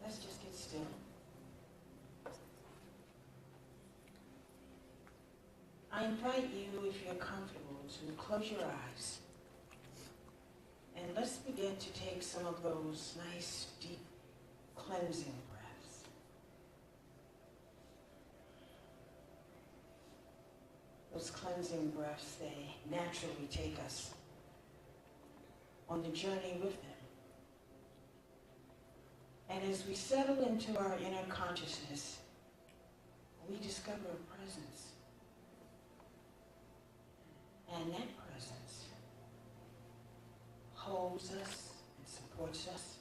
Let's just get still. I invite you, if you're comfortable, to close your eyes. And let's begin to take some of those nice, deep, cleansing breaths. Those cleansing breaths, they naturally take us on the journey with them. And as we settle into our inner consciousness, we discover a presence. And that presence holds us and supports us.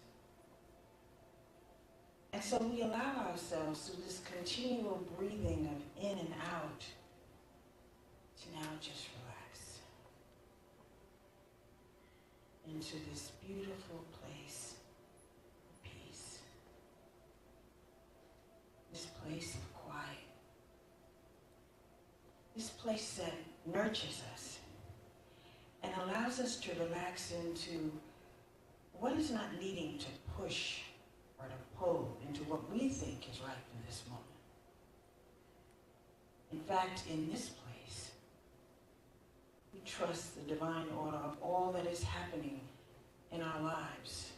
And so we allow ourselves through this continual breathing of in and out to now just relax into this beautiful place of peace, this place of quiet, this place that nurtures us and allows us to relax into what is not needing to push or to pull into what we think is right in this moment. In fact, in this place, we trust the divine order of all that is happening in our lives.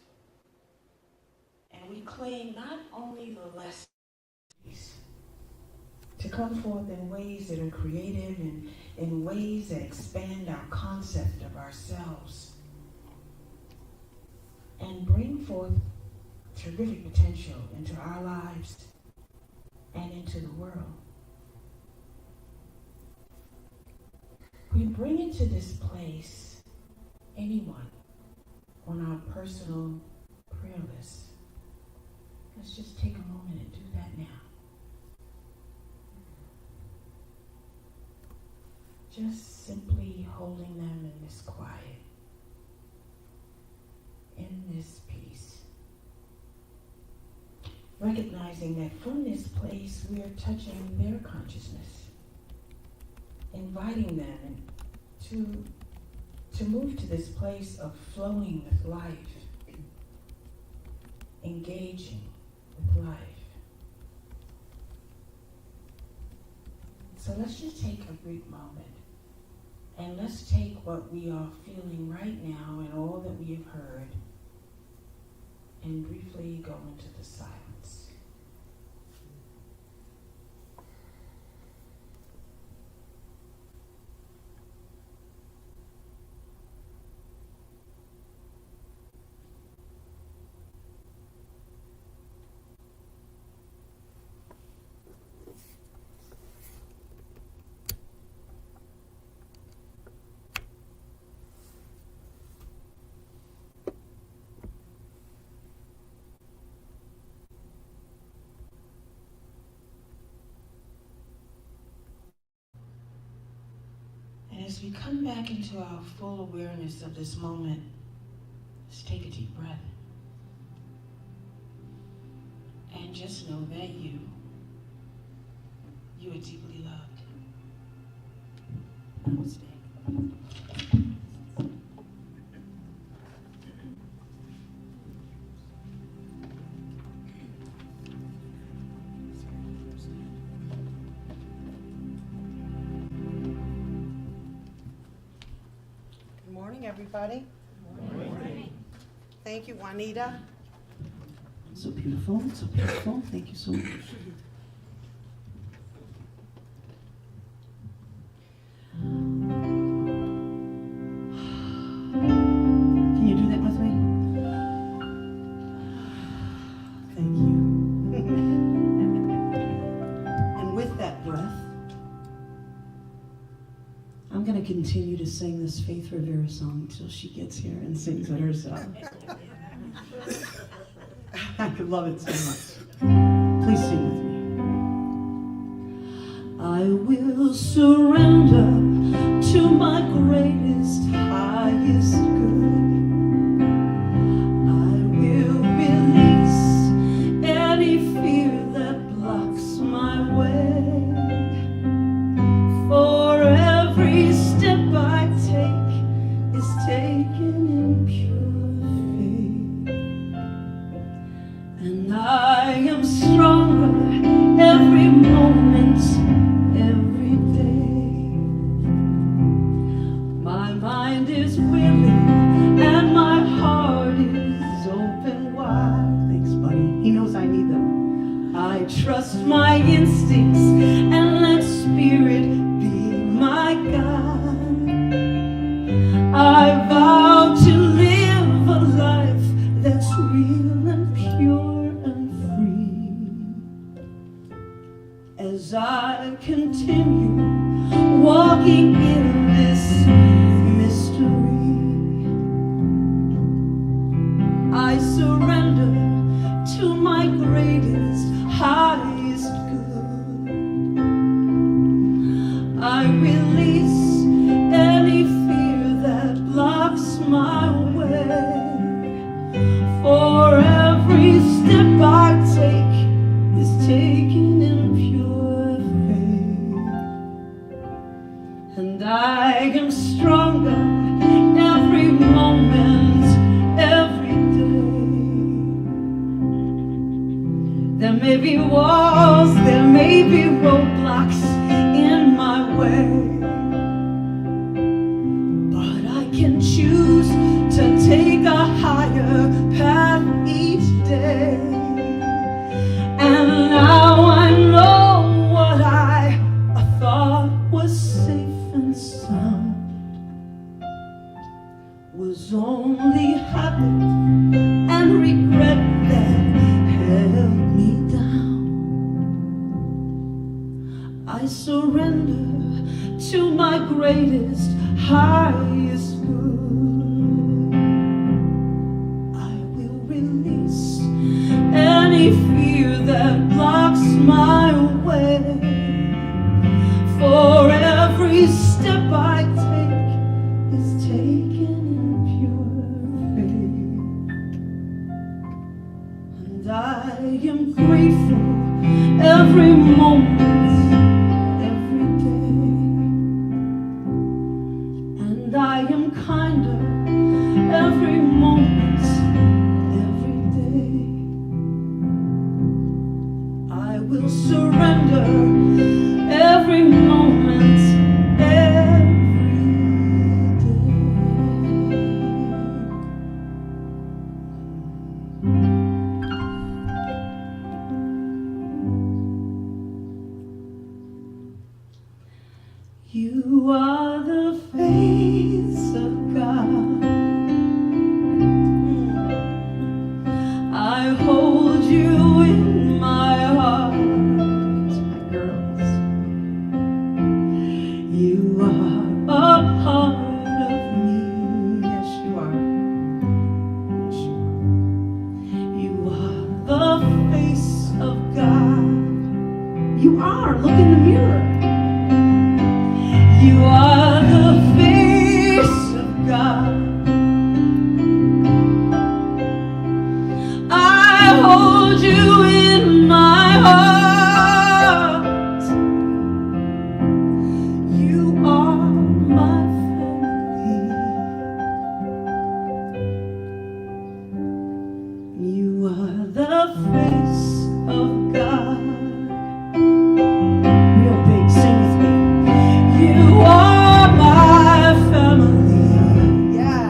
And we claim not only the lessons to come forth in ways that are creative and in ways that expand our concept of ourselves and bring forth terrific potential into our lives and into the world. We bring into this place anyone on our personal prayer list. Let's just take a moment and do that now. Just simply holding them in this quiet, in this peace. Recognizing that from this place we are touching their consciousness, inviting them to move to this place of flowing with life, engaging with life. So let's just take a brief moment and let's take what we are feeling right now and all that we have heard and briefly go into the silence. As we come back into our full awareness of this moment, let's take a deep breath. And just know that you are deeply loved. Namaste. Everybody. Good morning. Thank you, Juanita. So beautiful, so beautiful. Thank you so much. Can you do that with me? Thank you. And with that breath, I'm going to continue to sing this Faith Rivera song until she gets here and sings it herself. I love it so much. Please sing with me. I will surrender to my greatest, highest good. I will release any fear that blocks my way. For every step I take is taken in pure faith. And I am stronger every moment, every day. My mind is willing and my heart is open wide. Thanks, buddy. He knows I need them. I trust my instincts and let spirit be my guide. I vow to live a life that's real and pure and free. As I continue walking in this mystery, I surrender to my greatest, highest good. I release any fear that blocks my way. For every step I take is taken in pure faith. And I am stronger every moment, every day. There may be walls, there may be roadblocks in my way, but I can choose to take a higher path each day. And now I know what I thought was safe and sound was only habit and regret that held me down. I surrender to my greatest, highest good. I will release any fear that blocks my way. For every step I take is taken in pure faith. And I am grateful every moment, every day. And I am kinder every moment, every day. I will surrender every moment, every day. You are the face of God. I hold you in my heart, my girls. You are a part of me. Yes, you are. Yes, you are. You are the face of God. You are. Look in the mirror. You are the face of God. I hold you in my heart. You are my family. You are the face of God. Real big, sing with me. You are my family. Yeah.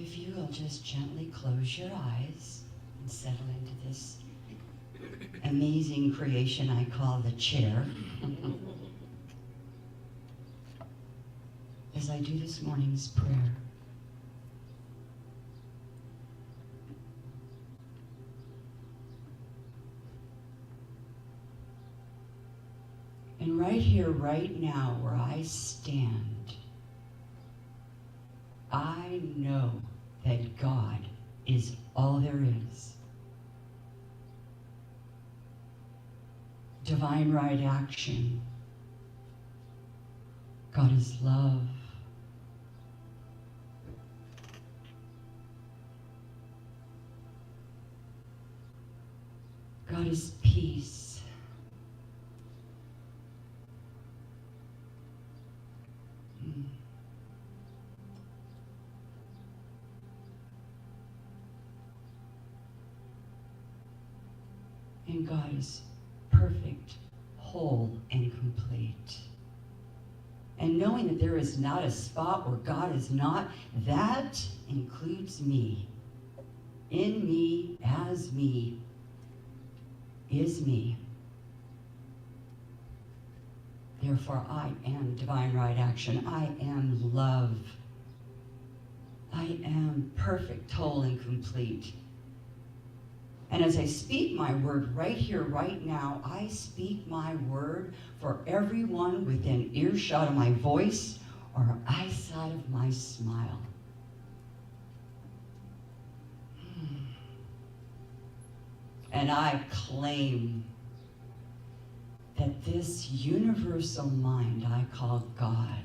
if you will just gently close your eyes and settle into this amazing creation I call the chair. As I do this morning's prayer. And right here, right now, where I stand, I know that God is all there is. Divine right action. God is love. God is peace. And God is perfect, whole, and complete. And knowing that there is not a spot where God is not, that includes me. In me, as me, is me. Therefore, I am divine right action. I am love. I am perfect, whole, and complete. And as I speak my word right here, right now, I speak my word for everyone within earshot of my voice or eyesight of my smile. And I claim that this universal mind I call God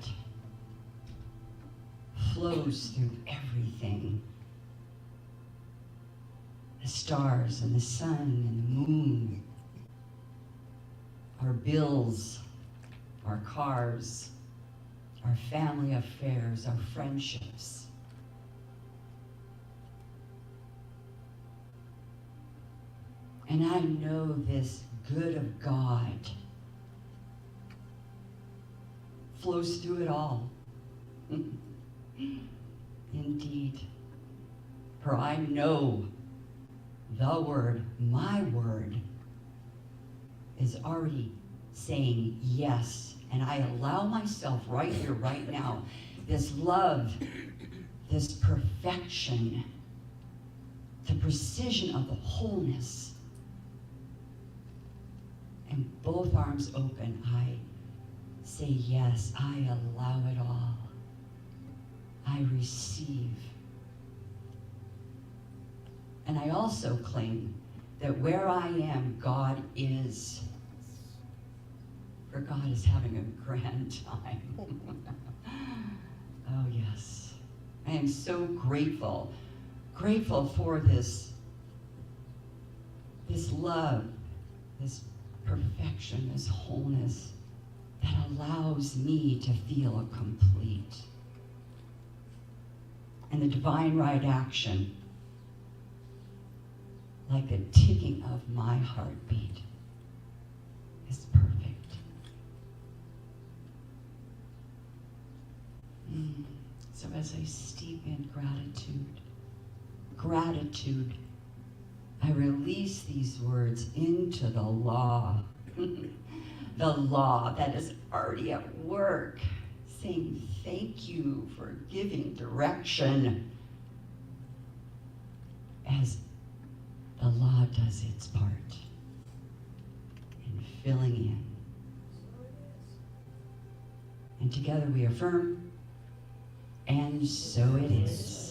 flows through everything. The stars and the sun and the moon, our bills, our cars, our family affairs, our friendships. And I know this good of God flows through it all. Indeed. For I know the word, my word, is already saying yes. And I allow myself right here, right now, this love, this perfection, the precision of the wholeness. And both arms open, I say yes, I allow it all. I receive. And I also claim that where I am, God is. For God is having a grand time. Oh, yes. I am so grateful for this love, this perfection, this wholeness that allows me to feel complete. And the divine right action, like the ticking of my heartbeat, is perfect. So as I steep in gratitude, I release these words into the law, the law that is already at work, saying thank you for giving direction as the law does its part in filling in. And together we affirm, and so it is.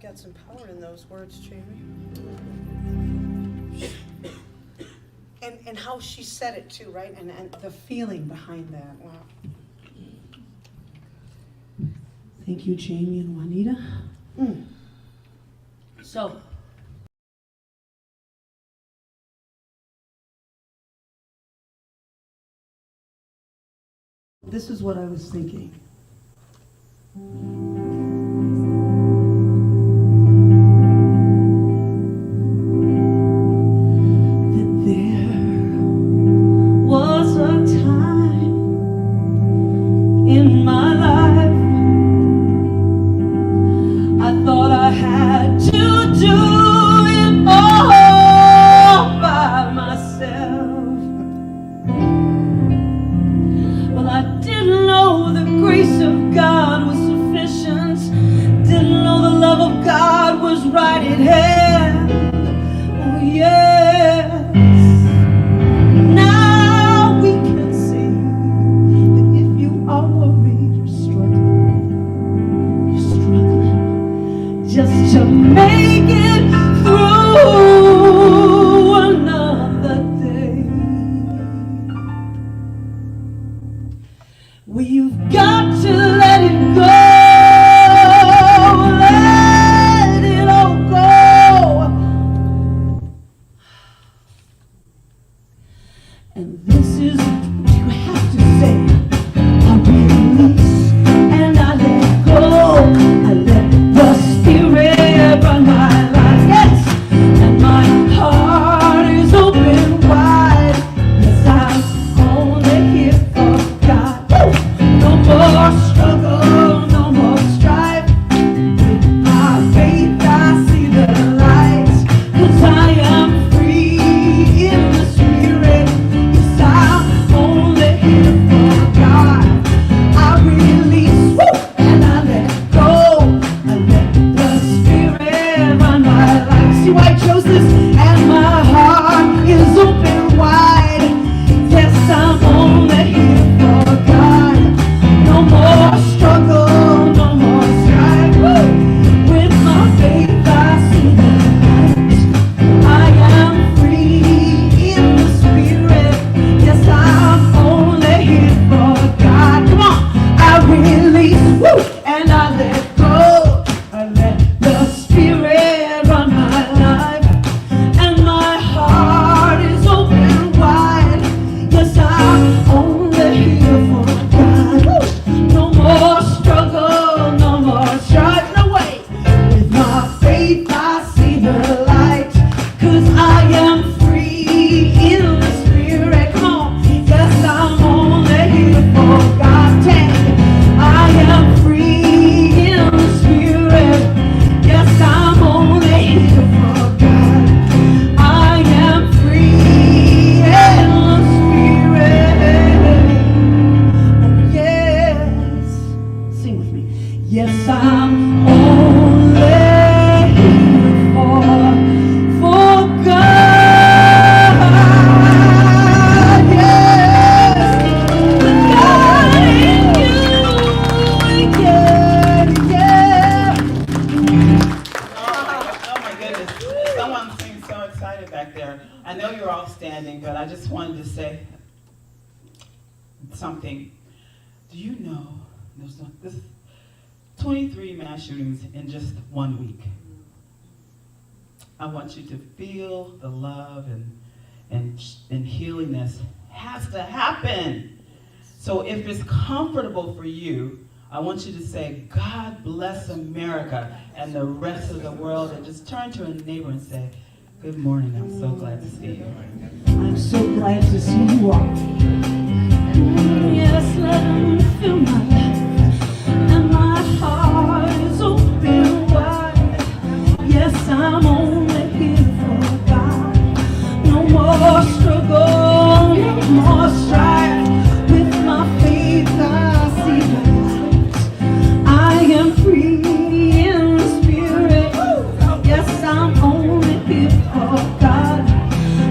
Got some power in those words, Jamie. And how she said it too, right? And the feeling behind that. Wow. Thank you, Jamie and Juanita. So, this is what I was thinking. That there was a time Well, you've got to let it go. Let it all go. And this is what you have to say. I release and I let go. I let the Spirit run my life. Yes, and my heart is open wide. Yes, I'm only here for God. Woo! No more struggle, no more strife. With my faith I see the light. 'Cause I am free in the Spirit. Yes, I'm only here for God. I release, woo, and I let go. I let the Spirit run my life. See why I chose this? And my heart is open wide. Yes, I'm only here for God. No more struggle, no more strife. Woo! With my faith I see the light. I am free in the Spirit. Yes, I'm only here for God. Come on, I release, woo, and I let go. I let the Spirit run my life, and my heart is open wide. Yes, I'm only here for God. Woo. No more struggle, no more strife, no way. With my faith I see the light, 'cause I am free in the Spirit. Come on, yes, I'm only here for God. I am free in the Spirit. Yes, I'm only here for God. I am free in the Spirit. Oh yes, sing with me. Yes, I'm only here for God. Yes, God in you. Yeah. Oh my goodness. Someone seems so excited back there. I know you're all standing, but I just wanted to say something. Do you know there's 23 mass shootings in just 1 week? I want you to feel the love and healingness has to happen. So if it's comfortable for you, I want you to say, God bless America and the rest of the world, and just turn to a neighbor and say, good morning, I'm so glad to see you. I'm so glad to see you all. Yes, let them fill my life, and my heart is open wide. Yes, I'm only here for God. No more struggle, no more strife. With my faith I see the light. I am free in the Spirit. Yes, I'm only here for God.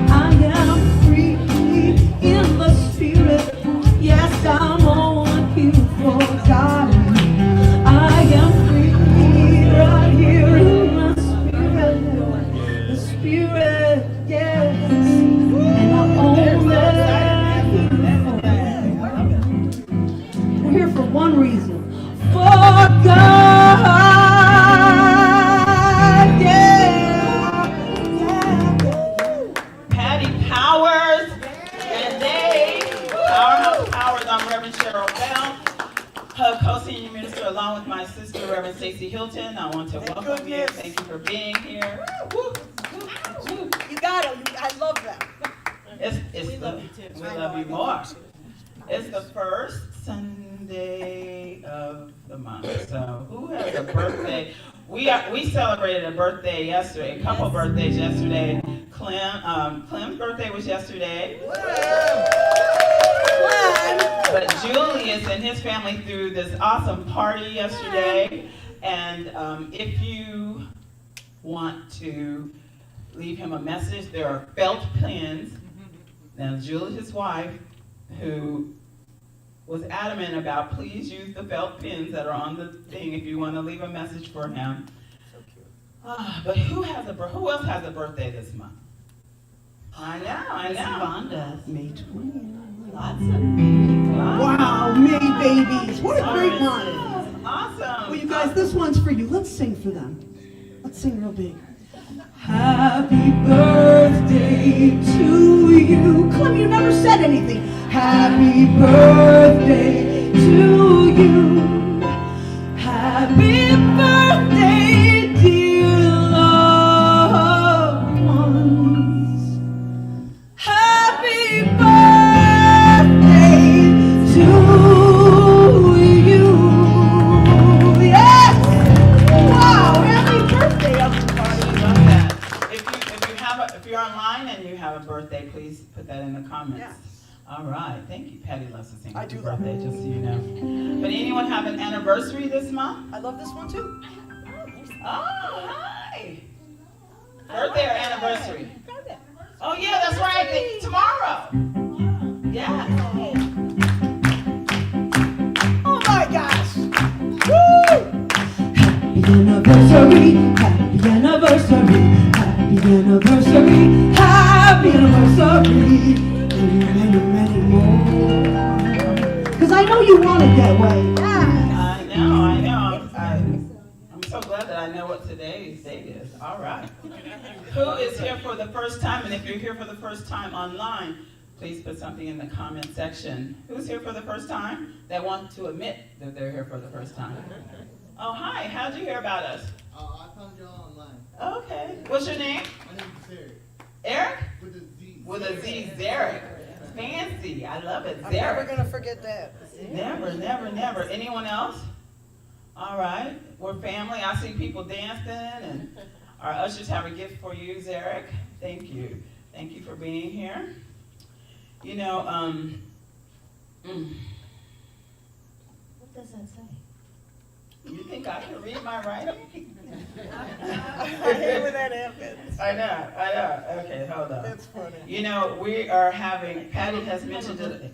I am free in the Spirit. Yes, I'm only here for God. I am free right here in the Spirit. The Spirit, yes. And I'm only here for God. We're here for one reason. For God. Yeah. Patty Powers and Dave, Powerhouse Powers. I'm Reverend Cheryl Bell, her co-senior minister, along with my sister, Reverend Stacey Hilton. I want to welcome you. Thank you for being here. Woo, woo, woo. You got it. I love them. We love you more. It's the first Sunday of the month. So who has a birthday? We celebrated a birthday yesterday, a couple birthdays yesterday. Clem's birthday was yesterday. But Julius and his family threw this awesome party yesterday. And if you want to leave him a message, there are felt pens. Now Julius' wife, who was adamant about please use the felt pens that are on the thing if you want to leave a message for him. So cute. But who else has a birthday this month? I know. Yvonne does. May 20th. Lots of people. Wow, May baby. on. Awesome. Well, you guys, this one's for you. Let's sing for them. Let's sing real big. Happy birthday to you. Clem, you never said anything. Happy birthday to you. Happy birthday, dear loved ones. Happy birthday to you. Yes! Wow, happy birthday, everybody. I love that. If you're online and you have a birthday, please put that in the comments. Yeah. All right, thank you. Patty loves to sing I happy do love birthday, just so you know. But anyone have an anniversary this month? I love this one too. Oh, hi. Birthday or anniversary? Oh yeah, that's right. Tomorrow. Yeah. Oh my gosh! Woo! Happy anniversary! Happy anniversary! Happy anniversary! Happy anniversary! Many, many more. Because I know you want it that way. I know. I'm so glad that I know what today's date is. All right. Who is here for the first time? And if you're here for the first time online, please put something in the comment section. Who's here for the first time that want to admit that they're here for the first time? Oh, hi. How'd you hear about us? I found y'all online. Okay. What's your name? My name is Eric. Eric? With a Z. With a Z. Zarek. Fancy. I love it. I'm never Zarek. gonna forget that. Never, never, never. Anyone else? All right. We're family. I see people dancing, and our ushers have a gift for you, Zarek. Thank you. Thank you for being here. You know, What does that say? you think I can read my writing? I hate when that happens. I know. Okay, hold on. That's funny. You know, we are having, Patty has mentioned it.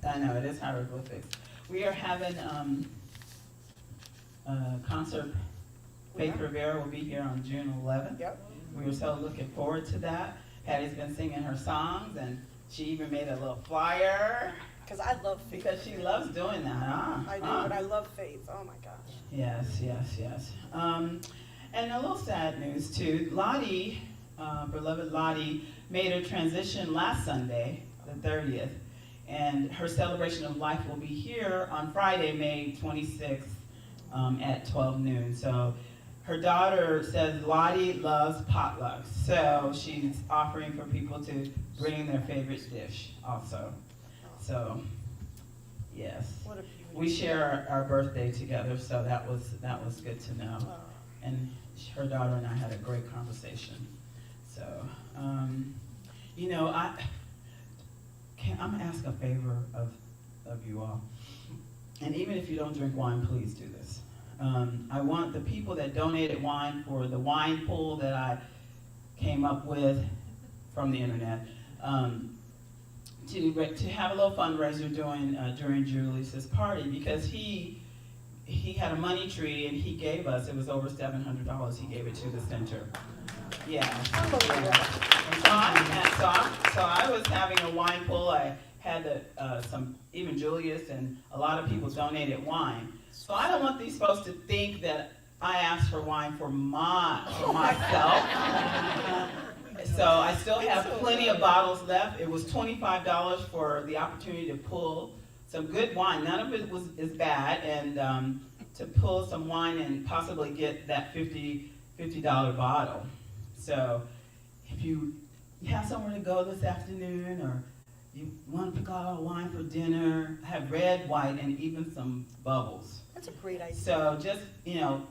I know, it is hieroglyphics. We are having a concert. Faith Rivera will be here on June 11th. Yep. We were so looking forward to that. Patty's been singing her songs, and she even made a little flyer Because I love faith. because she loves doing that, huh? I do, but I love faith. Oh my gosh. Yes. And a little sad news too. Lottie, beloved Lottie, made her transition last Sunday, the 30th, and her celebration of life will be here on Friday, May 26th, at 12 noon. So her daughter says Lottie loves potlucks, so she's offering for people to bring their favorite dish also. So, yes. What a beauty. We share our birthday together, so that was good to know. Oh. And her daughter and I had a great conversation. So, you know, I'm gonna ask a favor of you all. And even if you don't drink wine, please do this. I want the people that donated wine for the wine pool that I came up with from the internet, to have a little fundraiser during Julius's party, because he had a money tree and he gave us, it was over $700, he gave it to the center. Yeah. And so I was having a wine pool. I had even Julius and a lot of people donated wine. So I don't want these folks to think that I asked for wine for myself. So I still have plenty of bottles left. It was $25 for the opportunity to pull some good wine. None of it is bad, and to pull some wine and possibly get that $50 bottle. So if you have somewhere to go this afternoon, or you want to pick out a wine for dinner, have red, white, and even some bubbles. That's a great idea. So just,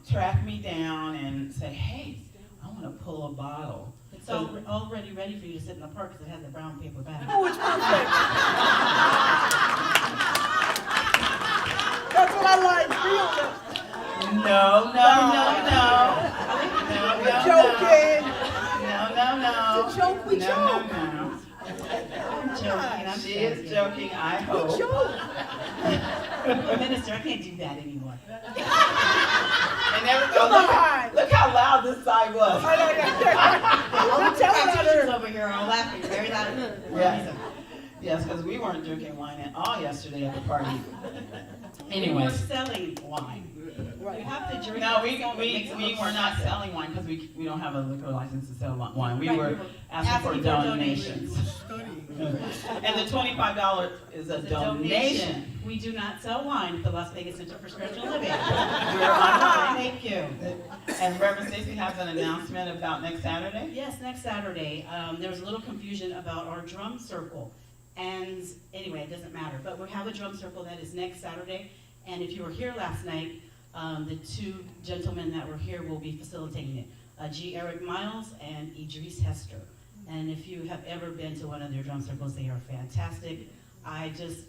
track me down and say, hey, I want to pull a bottle. It's already ready for you to sit in the park because it has a brown paper bag. Oh, it's perfect. That's what I like. Real. No. We're joking. No. It's a joke. We joke. No. I'm joking. I'm She is joking, I hope. Joke. Minister, I can't do that anymore. And everybody, Come on. look how loud this side was. I know. Don't tell Our about teachers her. over here are laughing very loud. Yeah. Yes, because we weren't drinking wine at all yesterday at the party. We Anyway. were selling wine. Right. You have to drink. No, it to sell it. we Makes it were look more not expensive. selling wine because we don't have a liquor license to sell wine. We Right, were asking for donations. Studying. And the $25 is a It's a donation. We do not sell wine at the Las Vegas Center for Spiritual Living. We're online. Thank you. And Reverend Stacy has an announcement about next Saturday. Yes, next Saturday. There was a little confusion about our drum circle. And anyway, it doesn't matter. But we have a drum circle that is next Saturday. And if you were here last night, the two gentlemen that were here will be facilitating it. G. Eric Miles and Idris Hester. And if you have ever been to one of their drum circles, they are fantastic. I just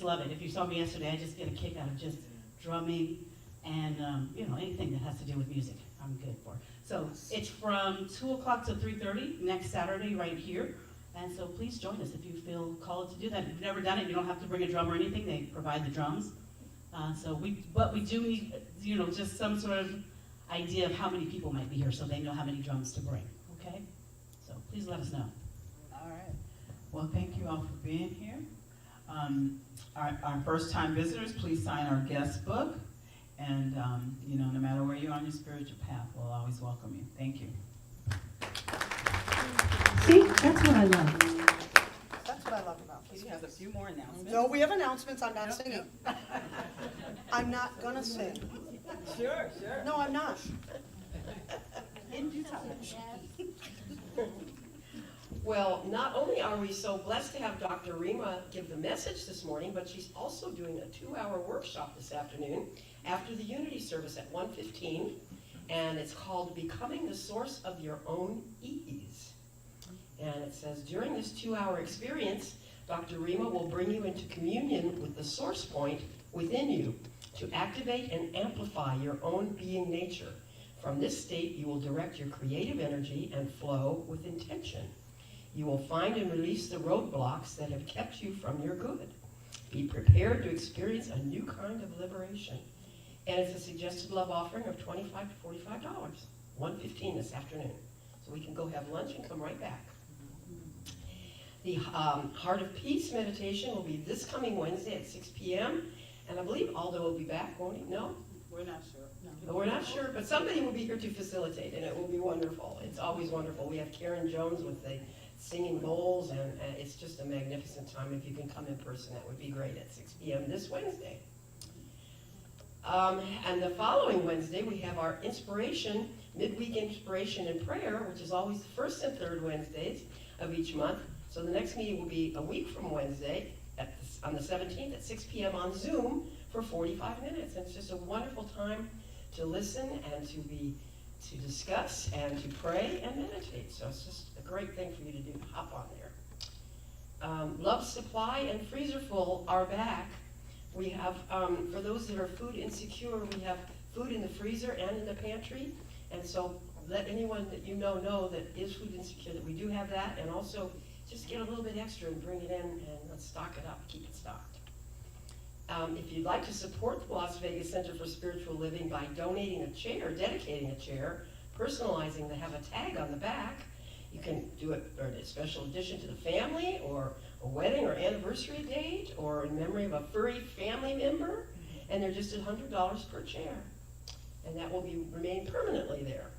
love it. If you saw me yesterday, I just get a kick out of just drumming and anything that has to do with music, I'm good for. So it's from 2 o'clock to 3:30 next Saturday right here. And so please join us if you feel called to do that. If you've never done it, you don't have to bring a drum or anything. They provide the drums. But we do need, just some sort of idea of how many people might be here so they know how many drums to bring, okay? So please let us know. All right. Well, thank you all for being here. Our first-time visitors, please sign our guest book. And, no matter where you are on your spiritual path, we'll always welcome you. Thank you. See, that's what I love. That's what I love about this. Katie has a few more announcements. No, we have announcements. I'm not singing. I'm not gonna sing. Sure. No, I'm not. In due time. Well, not only are we so blessed to have Dr. Rima give the message this morning, but she's also doing a 2-hour workshop this afternoon after the Unity service at 1:15, and it's called Becoming the Source of Your Own Ease. And it says, during this 2-hour experience, Dr. Rima will bring you into communion with the source point within you to activate and amplify your own being nature. From this state, you will direct your creative energy and flow with intention. You will find and release the roadblocks that have kept you from your good. Be prepared to experience a new kind of liberation. And it's a suggested love offering of $25 to $45, 1:15 this afternoon. So we can go have lunch and come right back. The Heart of Peace meditation will be this coming Wednesday at 6 p.m. And I believe Aldo will be back, won't he? No? We're not sure. But we're not sure, but somebody will be here to facilitate, and it will be wonderful. It's always wonderful. We have Karen Jones with the singing bowls, and it's just a magnificent time. If you can come in person, that would be great at 6 p.m. this Wednesday. And the following Wednesday, we have our inspiration, midweek inspiration and prayer, which is always the first and third Wednesdays of each month. So the next meeting will be a week from Wednesday on the 17th at 6 p.m. on Zoom for 45 minutes. And it's just a wonderful time to listen and to discuss and to pray and meditate. So it's just a great thing for you to do. Hop on there. Love Supply and Freezer Full are back. We have, for those that are food insecure, we have food in the freezer and in the pantry. And so let anyone that you know that is food insecure that we do have that. And also just get a little bit extra and bring it in and let's stock it up, keep it stocked. If you'd like to support the Las Vegas Center for Spiritual Living by donating a chair, dedicating a chair, personalizing to have a tag on the back, you can do it or a special addition to the family or a wedding or anniversary date or in memory of a furry family member, and they're just $100 per chair. And that will remain permanently there.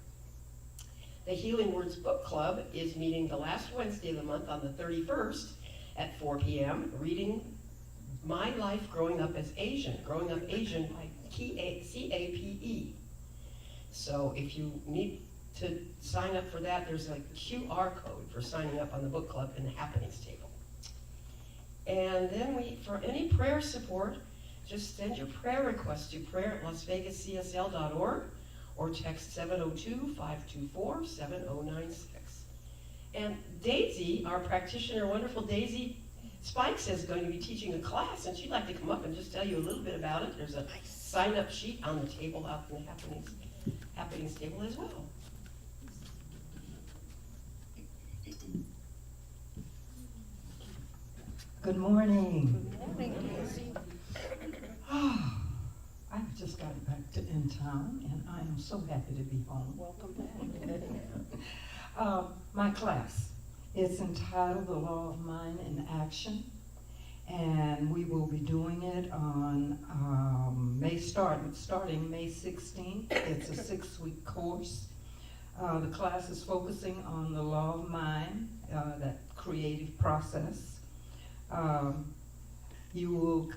The Healing Words Book Club is meeting the last Wednesday of the month on the 31st at 4 p.m., reading My Life Growing Up Asian by CAPE. So if you need to sign up for that, there's a QR code for signing up on the book club in the happenings table. And then for any prayer support, just send your prayer request to prayer@lasvegascsl.org or text 702-524-7096. And Daisy, our practitioner, wonderful Daisy Spikes, is going to be teaching a class, and she'd like to come up and just tell you a little bit about it. There's a sign-up sheet on the table out in the happenings table as well. Good morning. Good morning, Daisy. I've just gotten back in town, and I am so happy to be home. Welcome back. My class It's entitled The Law of Mind in Action, and we will be doing it on starting May 16th. It's a 6-week course. The class is focusing on the law of mind, that creative process. You will,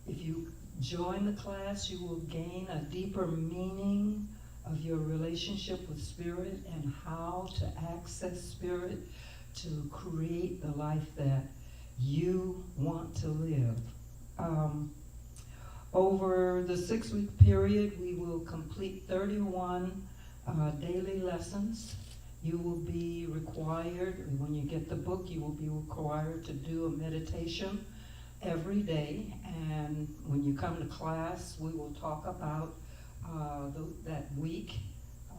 if you join the class, you will gain a deeper meaning of your relationship with spirit and how to access spirit to create the life that you want to live. Over the 6-week period, we will complete 31 daily lessons. You will be required, when you get the book, you will be required to do a meditation every day. And when you come to class, we will talk about that week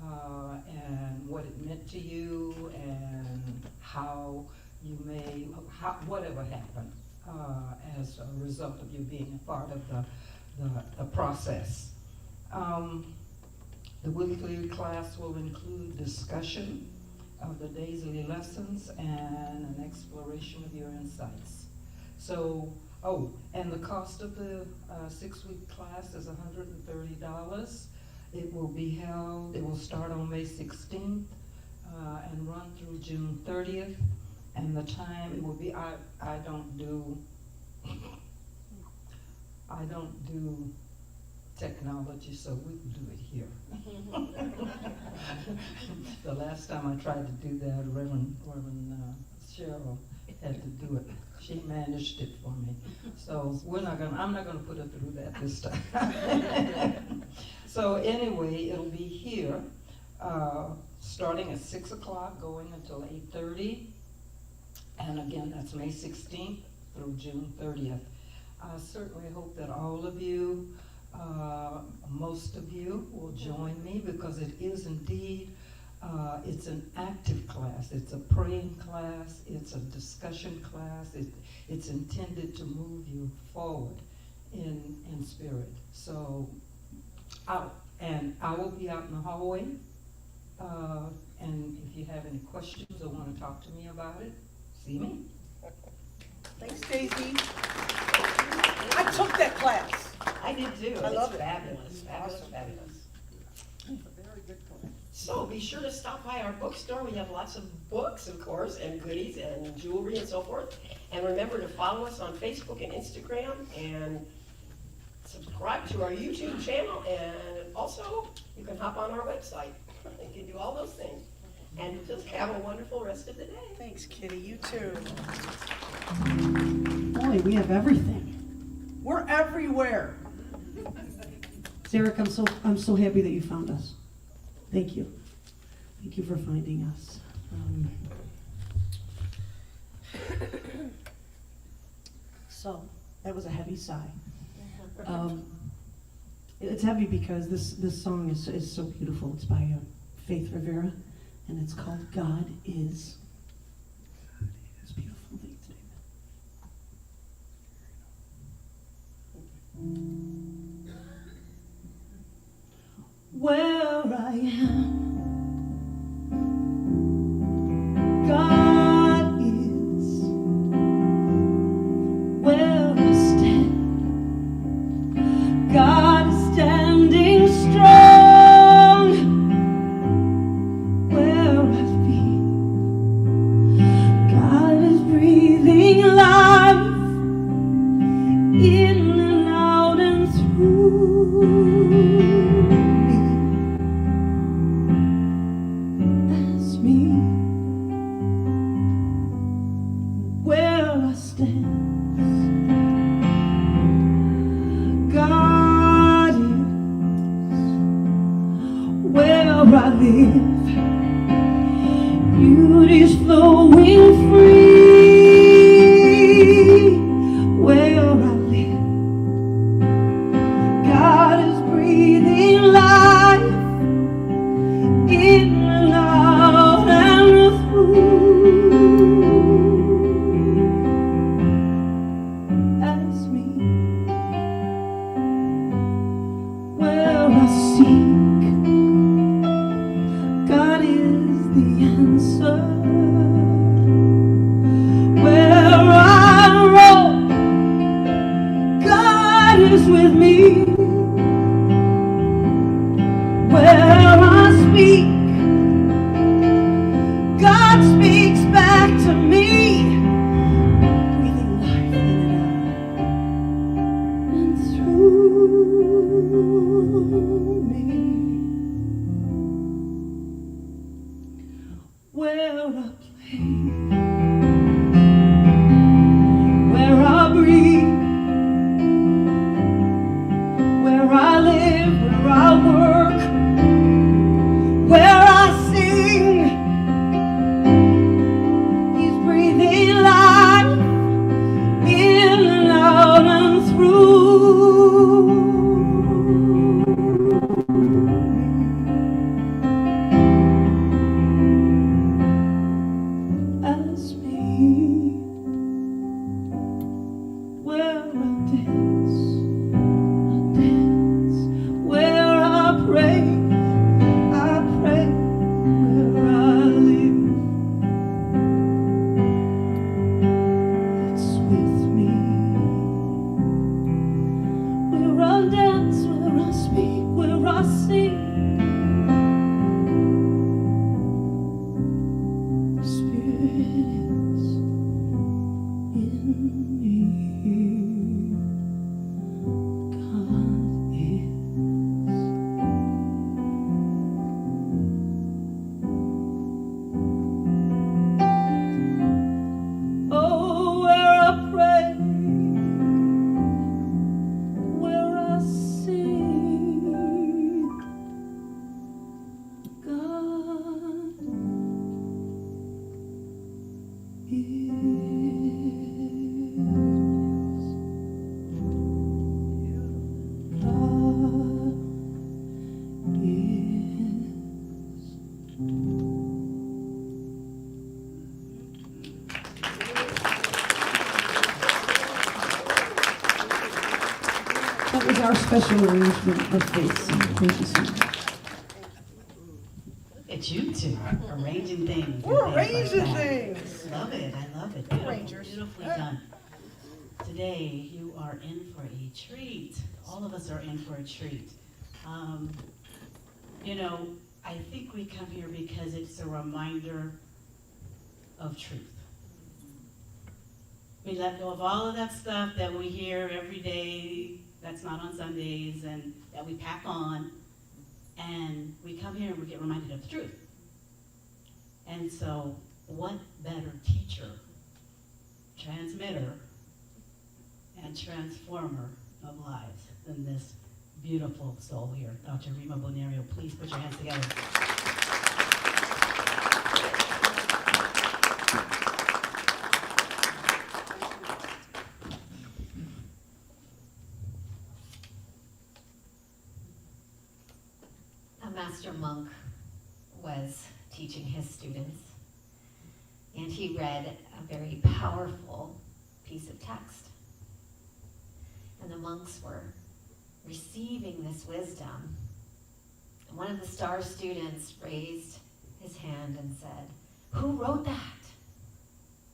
and what it meant to you and how you may, whatever happened as a result of you being a part of the process. The weekly class will include discussion of the daily lessons and an exploration of your insights. So, and the cost of the 6-week class is $130. It will start on May 16th and run through June 30th. And the time it will be, I don't do technology, so we can do it here. The last time I tried to do that, Reverend Cheryl had to do it. She managed it for me. So I'm not gonna put her through that this time. So anyway, it'll be here, starting at 6 o'clock, going until 8:30. And again, that's May 16th through June 30th. I certainly hope that all of you, most of you, will join me, because it is indeed, it's an active class. It's a praying class. It's a discussion class. It's intended to move you forward in spirit. So, I will be out in the hallway. And if you have any questions or want to talk to me about it, see me. Thanks, Daisy. I took that class. I did too. I love It's it. fabulous, fabulous, Awesome. fabulous. Very good class. So be sure to stop by our bookstore. We have lots of books, of course, and goodies and jewelry and so forth. And remember to follow us on Facebook and Instagram, and subscribe to our YouTube channel. And also, you can hop on our website. You can do all those things. And just have a wonderful rest of the day. Thanks, Kitty. You too. Boy, we have everything. We're everywhere. Zarek, I'm so happy that you found us. Thank you. Thank you for finding us. So that was a heavy sigh. It's heavy because this song is so beautiful. It's by Faith Rivera, and it's called God Is. It's a beautiful thing today. Where I am, God is. Where I stand, God is standing strong. Where I've been, God is breathing life in and out and through me. That's me. Where I stand, God is. Where I live, beauty's flowing free. Where I live, God is breathing life in and out and through. That's me. Where I seek, God is the answer. is with me. Where I speak, God speaks back to me, breathing life in and out and through me. Where I play, where I breathe, where I live, where I work, where I sing, He's breathing life in and out and through me. Ask me where I dance, where I pray, where I live, it's with me. Where I dance, where I speak, where I sing, the Spirit is in me. God is. Oh, where I pray, where I sing, God That was our special arrangement of this. Thank you so much. It's you two arranging things. and We're things like arranging that. things. Love it, I love it. We're Beautiful, rangers. beautifully done. Today, you are in for a treat. All of us are in for a treat. You know, I think we come here because it's a reminder of truth. We let go of all of that stuff that we hear every day, that's not on Sundays, and that we pack on. And we come here and we get reminded of the truth. And so, what better teacher, transmitter, and transformer of lives than this beautiful soul here, Dr. Rima Bonario. Please put your hands together. A master monk was teaching his students, and he read a very powerful piece of text. And the monks were receiving this wisdom. And one of the star students raised his hand and said, "Who wrote that?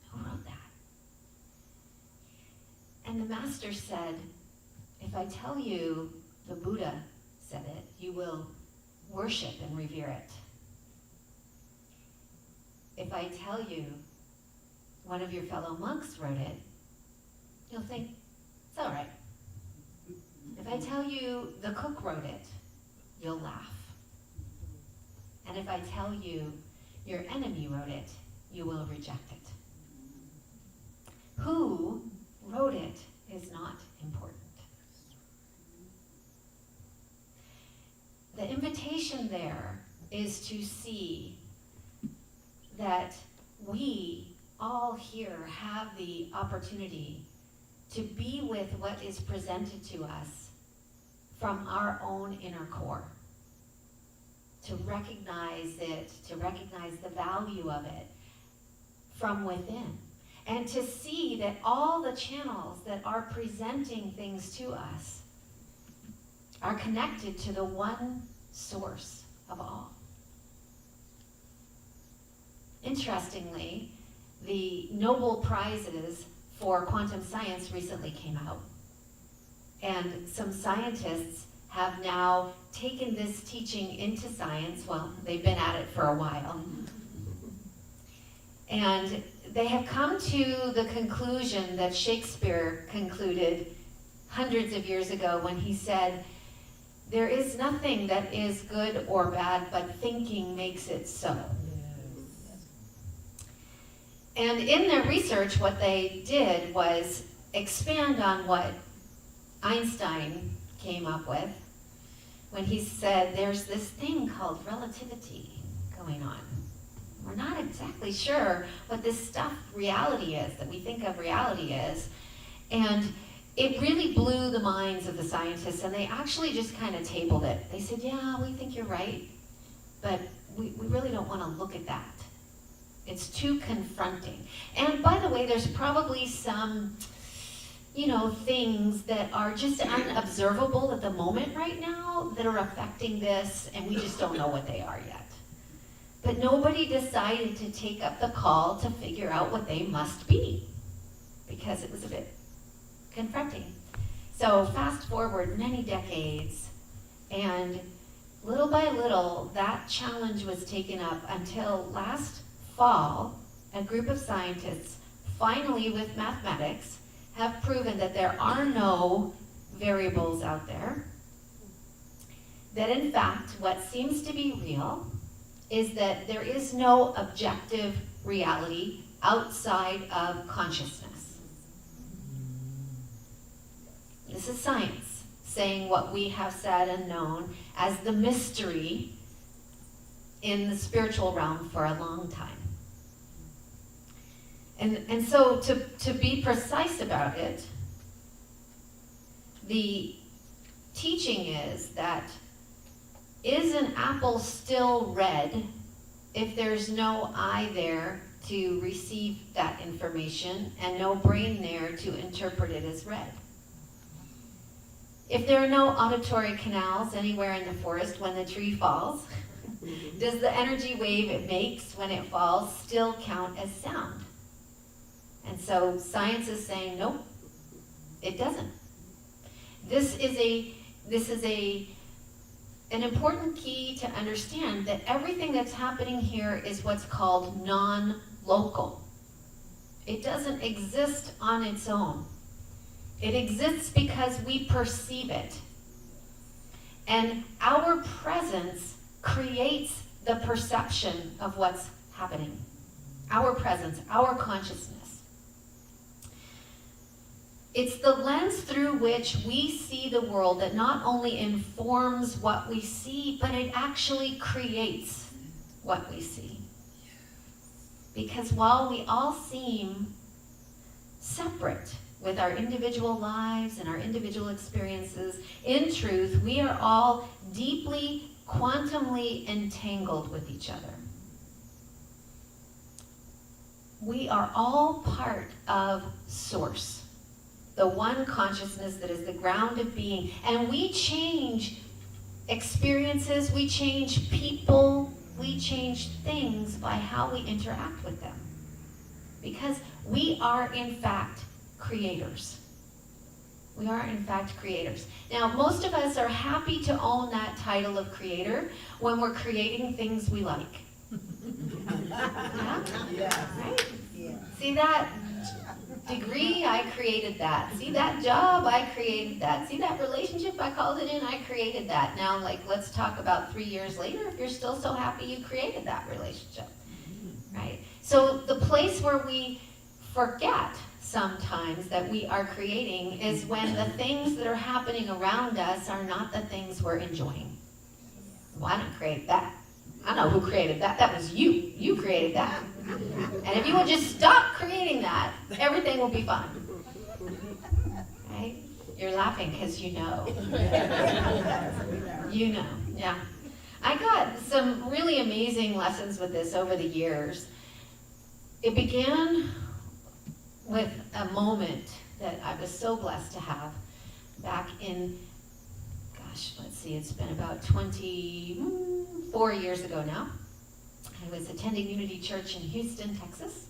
Who wrote that?" And the master said, "If I tell you the Buddha said it, you will worship and revere it. If I tell you one of your fellow monks wrote it, you'll think, it's all right. If I tell you the cook wrote it, you'll laugh. And if I tell you your enemy wrote it, you will reject it. Who wrote it is not important. The invitation there is to see that we all here have the opportunity to be with what is presented to us from our own inner core, to recognize it, to recognize the value of it from within, and to see that all the channels that are presenting things to us are connected to the one source of all. Interestingly, the Nobel Prizes for quantum science recently came out, And some scientists have now taken this teaching into science. Well, they've been at it for a while. And they have come to the conclusion that Shakespeare concluded hundreds of years ago when he said, "There is nothing that is good or bad, but thinking makes it so." And in their research, what they did was expand on what Einstein came up with when he said there's this thing called relativity going on. We're not exactly sure what this stuff reality is, that we think of reality is. And it really blew the minds of the scientists, and they actually just kind of tabled it. They said, yeah, we think you're right, but we really don't want to look at that. It's too confronting. And by the way, there's probably some, things that are just unobservable at the moment right now that are affecting this, and we just don't know what they are yet. But nobody decided to take up the call to figure out what they must be, because it was a bit confronting. So fast forward many decades, and little by little, that challenge was taken up until last fall, a group of scientists, finally with mathematics, have proven that there are no variables out there. That in fact, what seems to be real is that there is no objective reality outside of consciousness. This is science saying what we have said and known as the mystery in the spiritual realm for a long time. And so to be precise about it, the teaching is that is an apple still red if there's no eye there to receive that information and no brain there to interpret it as red? If there are no auditory canals anywhere in the forest when the tree falls, does the energy wave it makes when it falls still count as sound? And so science is saying, nope, it doesn't. This is an important key to understand, that everything that's happening here is what's called non-local. It doesn't exist on its own. It exists because we perceive it. And our presence creates the perception of what's happening. Our presence, our consciousness. It's the lens through which we see the world that not only informs what we see, but it actually creates what we see. Because while we all seem separate with our individual lives and our individual experiences, in truth, we are all deeply, quantumly entangled with each other. We are all part of Source, the one consciousness that is the ground of being. And we change experiences, we change people, we change things by how we interact with them. Because we are, in fact, creators. We are, in fact, creators. Now, most of us are happy to own that title of creator when we're creating things we like. Yeah? Yeah. Right? Yeah. See that degree? I created that. See that job? I created that. See that relationship? I called it in. I created that. Now, let's talk about 3 years later if you're still so happy you created that relationship. Right? So the place where we forget sometimes that we are creating is when the things that are happening around us are not the things we're enjoying. Well, I didn't create that. I know who created that. That was you. You created that. And if you would just stop creating that, everything will be fine. Right? You're laughing because you know. You know, yeah. I got some really amazing lessons with this over the years. It began with a moment that I was so blessed to have back in, let's see, it's been about 24 years ago now. I was attending Unity Church in Houston, Texas,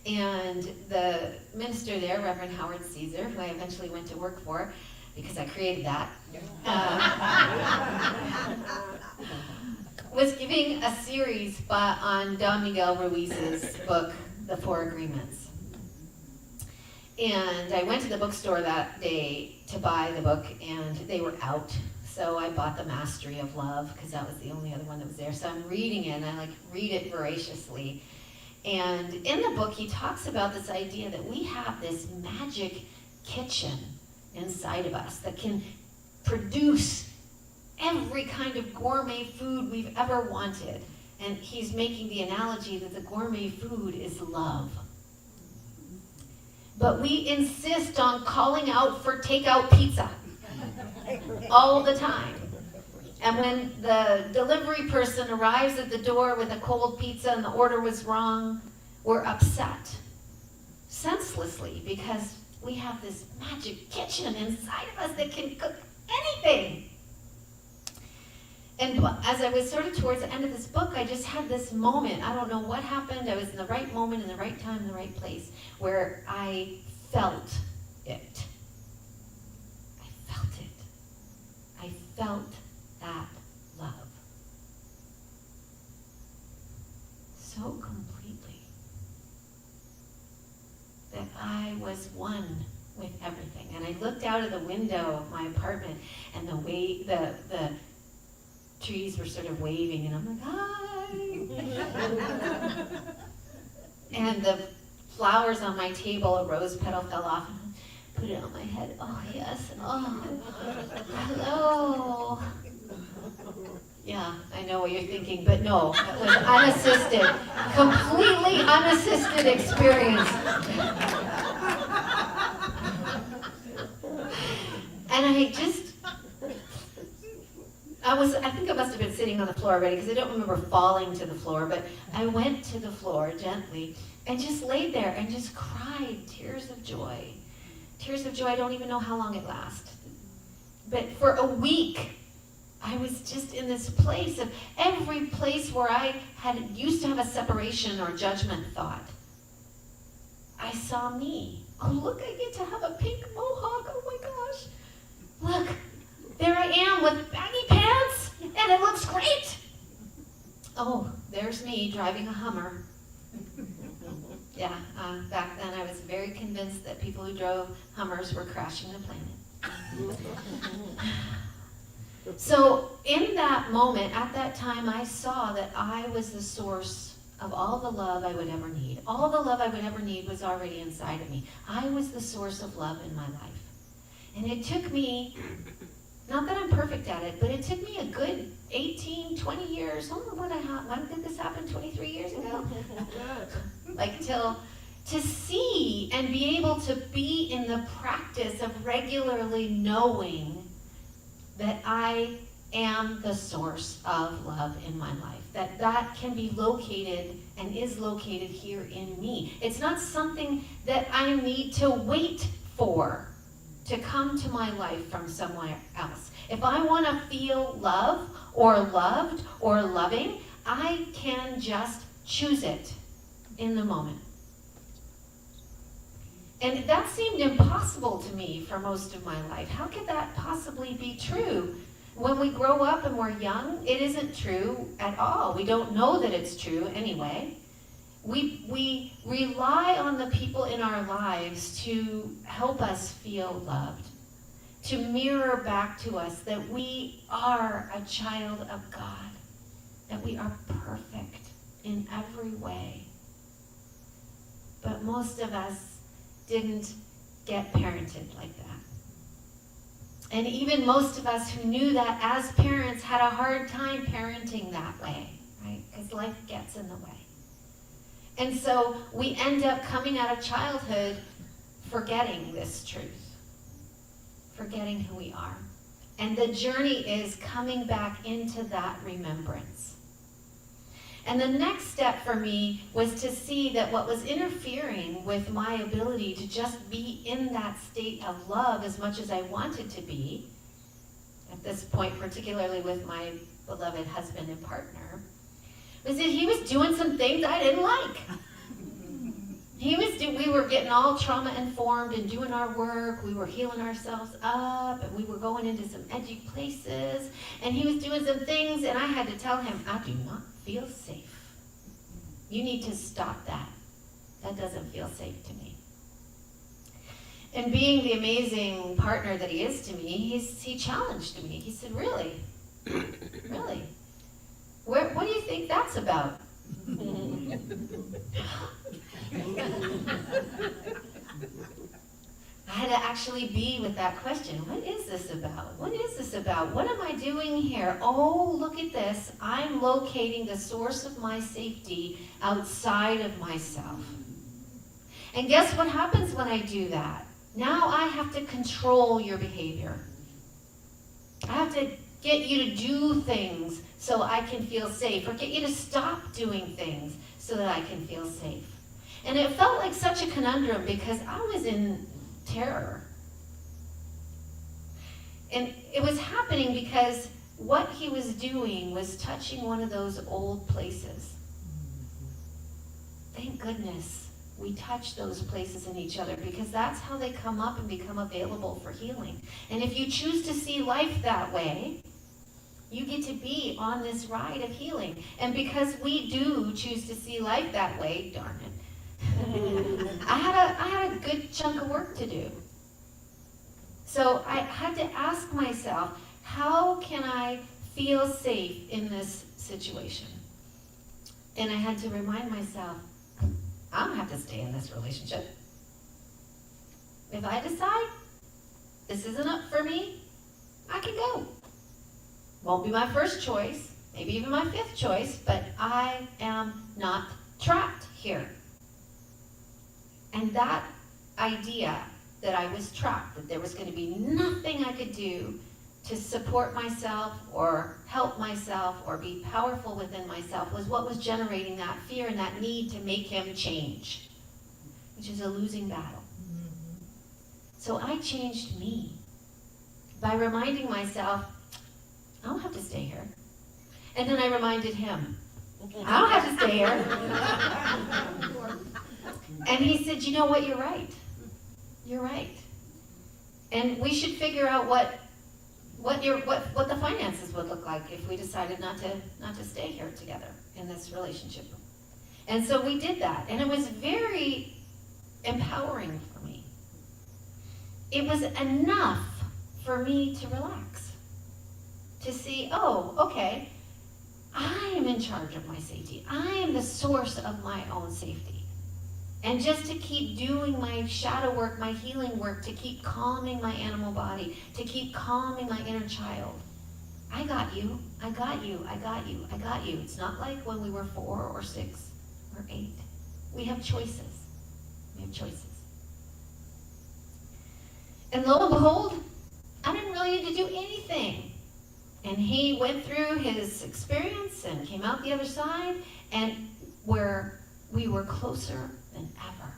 and the minister there, Reverend Howard Caesar, who I eventually went to work for, because I created that, was giving a series on Don Miguel Ruiz's book, The Four Agreements. And I went to the bookstore that day to buy the book, and they were out. So I bought The Mastery of Love, because that was the only other one that was there. So I'm reading it, and I read it voraciously. And in the book, he talks about this idea that we have this magic kitchen inside of us that can produce every kind of gourmet food we've ever wanted. And he's making the analogy that the gourmet food is love. But we insist on calling out for takeout pizza all the time. And when the delivery person arrives at the door with a cold pizza and the order was wrong, we're upset senselessly because we have this magic kitchen inside of us that can cook anything. And as I was sort of towards the end of this book, I just had this moment. I don't know what happened. I was in the right moment, in the right time, in the right place, where I felt it. I felt it. I felt that love. So completely. That I was one with everything. And I looked out of the window of my apartment, and the trees were sort of waving, and I'm like, hi. And the flowers on my table, a rose petal fell off, and I put it on my head. Oh, yes. Oh, hello. Yeah, I know what you're thinking, but no, it was unassisted, completely unassisted experience. And I think I must have been sitting on the floor already, because I don't remember falling to the floor, but I went to the floor gently and just laid there and just cried tears of joy. Tears of joy, I don't even know how long it lasted. But for a week, I was just in this place of every place where I used to have a separation or judgment thought. I saw me. Oh, look, I get to have a pink mohawk. Oh my gosh. Look, there I am with baggy pants, and it looks great. Oh, there's me driving a Hummer. Yeah, back then I was very convinced that people who drove Hummers were crashing the planet. So in that moment, at that time, I saw that I was the source of all the love I would ever need. All the love I would ever need was already inside of me. I was the source of love in my life. And it took me, not that I'm perfect at it, but it took me a good 18, 20 years. Oh, when did this happen? 23 years ago? To see and be able to be in the practice of regularly knowing that I am the source of love in my life. That can be located and is located here in me. It's not something that I need to wait for to come to my life from somewhere else. If I want to feel love or loved or loving, I can just choose it in the moment. And that seemed impossible to me for most of my life. How could that possibly be true? When we grow up and we're young, it isn't true at all. We don't know that it's true anyway. We rely on the people in our lives to help us feel loved, to mirror back to us that we are a child of God, that we are perfect in every way. But most of us didn't get parented like that. And even most of us who knew that as parents had a hard time parenting that way, right? Because life gets in the way. And so we end up coming out of childhood forgetting this truth, forgetting who we are. And the journey is coming back into that remembrance. And the next step for me was to see that what was interfering with my ability to just be in that state of love as much as I wanted to be, at this point, particularly with my beloved husband and partner, was that he was doing some things I didn't like. We were getting all trauma informed and doing our work. We were healing ourselves up, and we were going into some edgy places. And he was doing some things, and I had to tell him, I do not feel safe. You need to stop that. That doesn't feel safe to me. And being the amazing partner that he is to me, he challenged me. He said, really? Really? What do you think that's about? I had to actually be with that question. What is this about? What is this about? What am I doing here? Oh, look at this. I'm locating the source of my safety outside of myself. And guess what happens when I do that? Now I have to control your behavior. I have to get you to do things so I can feel safe, or get you to stop doing things so that I can feel safe. And it felt like such a conundrum because I was in terror. And it was happening because what he was doing was touching one of those old places. Thank goodness we touch those places in each other, because that's how they come up and become available for healing. And if you choose to see life that way, you get to be on this ride of healing. And because we do choose to see life that way, darn it, I had a good chunk of work to do. So I had to ask myself, how can I feel safe in this situation? And I had to remind myself, I don't have to stay in this relationship. If I decide this isn't up for me, I can go. Won't be my first choice, maybe even my fifth choice, but I am not trapped here. And that idea that I was trapped, that there was going to be nothing I could do to support myself or help myself or be powerful within myself, was what was generating that fear and that need to make him change, which is a losing battle. So I changed me by reminding myself, I don't have to stay here. And then I reminded him, I don't have to stay here. And he said, you know what, you're right. You're right. And we should figure out what the finances would look like if we decided not to stay here together in this relationship. And so we did that, and it was very empowering for me. It was enough for me to relax, to see, oh, okay, I am in charge of my safety. I am the source of my own safety. And just to keep doing my shadow work, my healing work, to keep calming my animal body, to keep calming my inner child. I got you, I got you, I got you, I got you. It's not like when we were 4 or 6 or 8. We have choices. We have choices. And lo and behold, I didn't really need to do anything. And he went through his experience and came out the other side, and where we were closer than ever.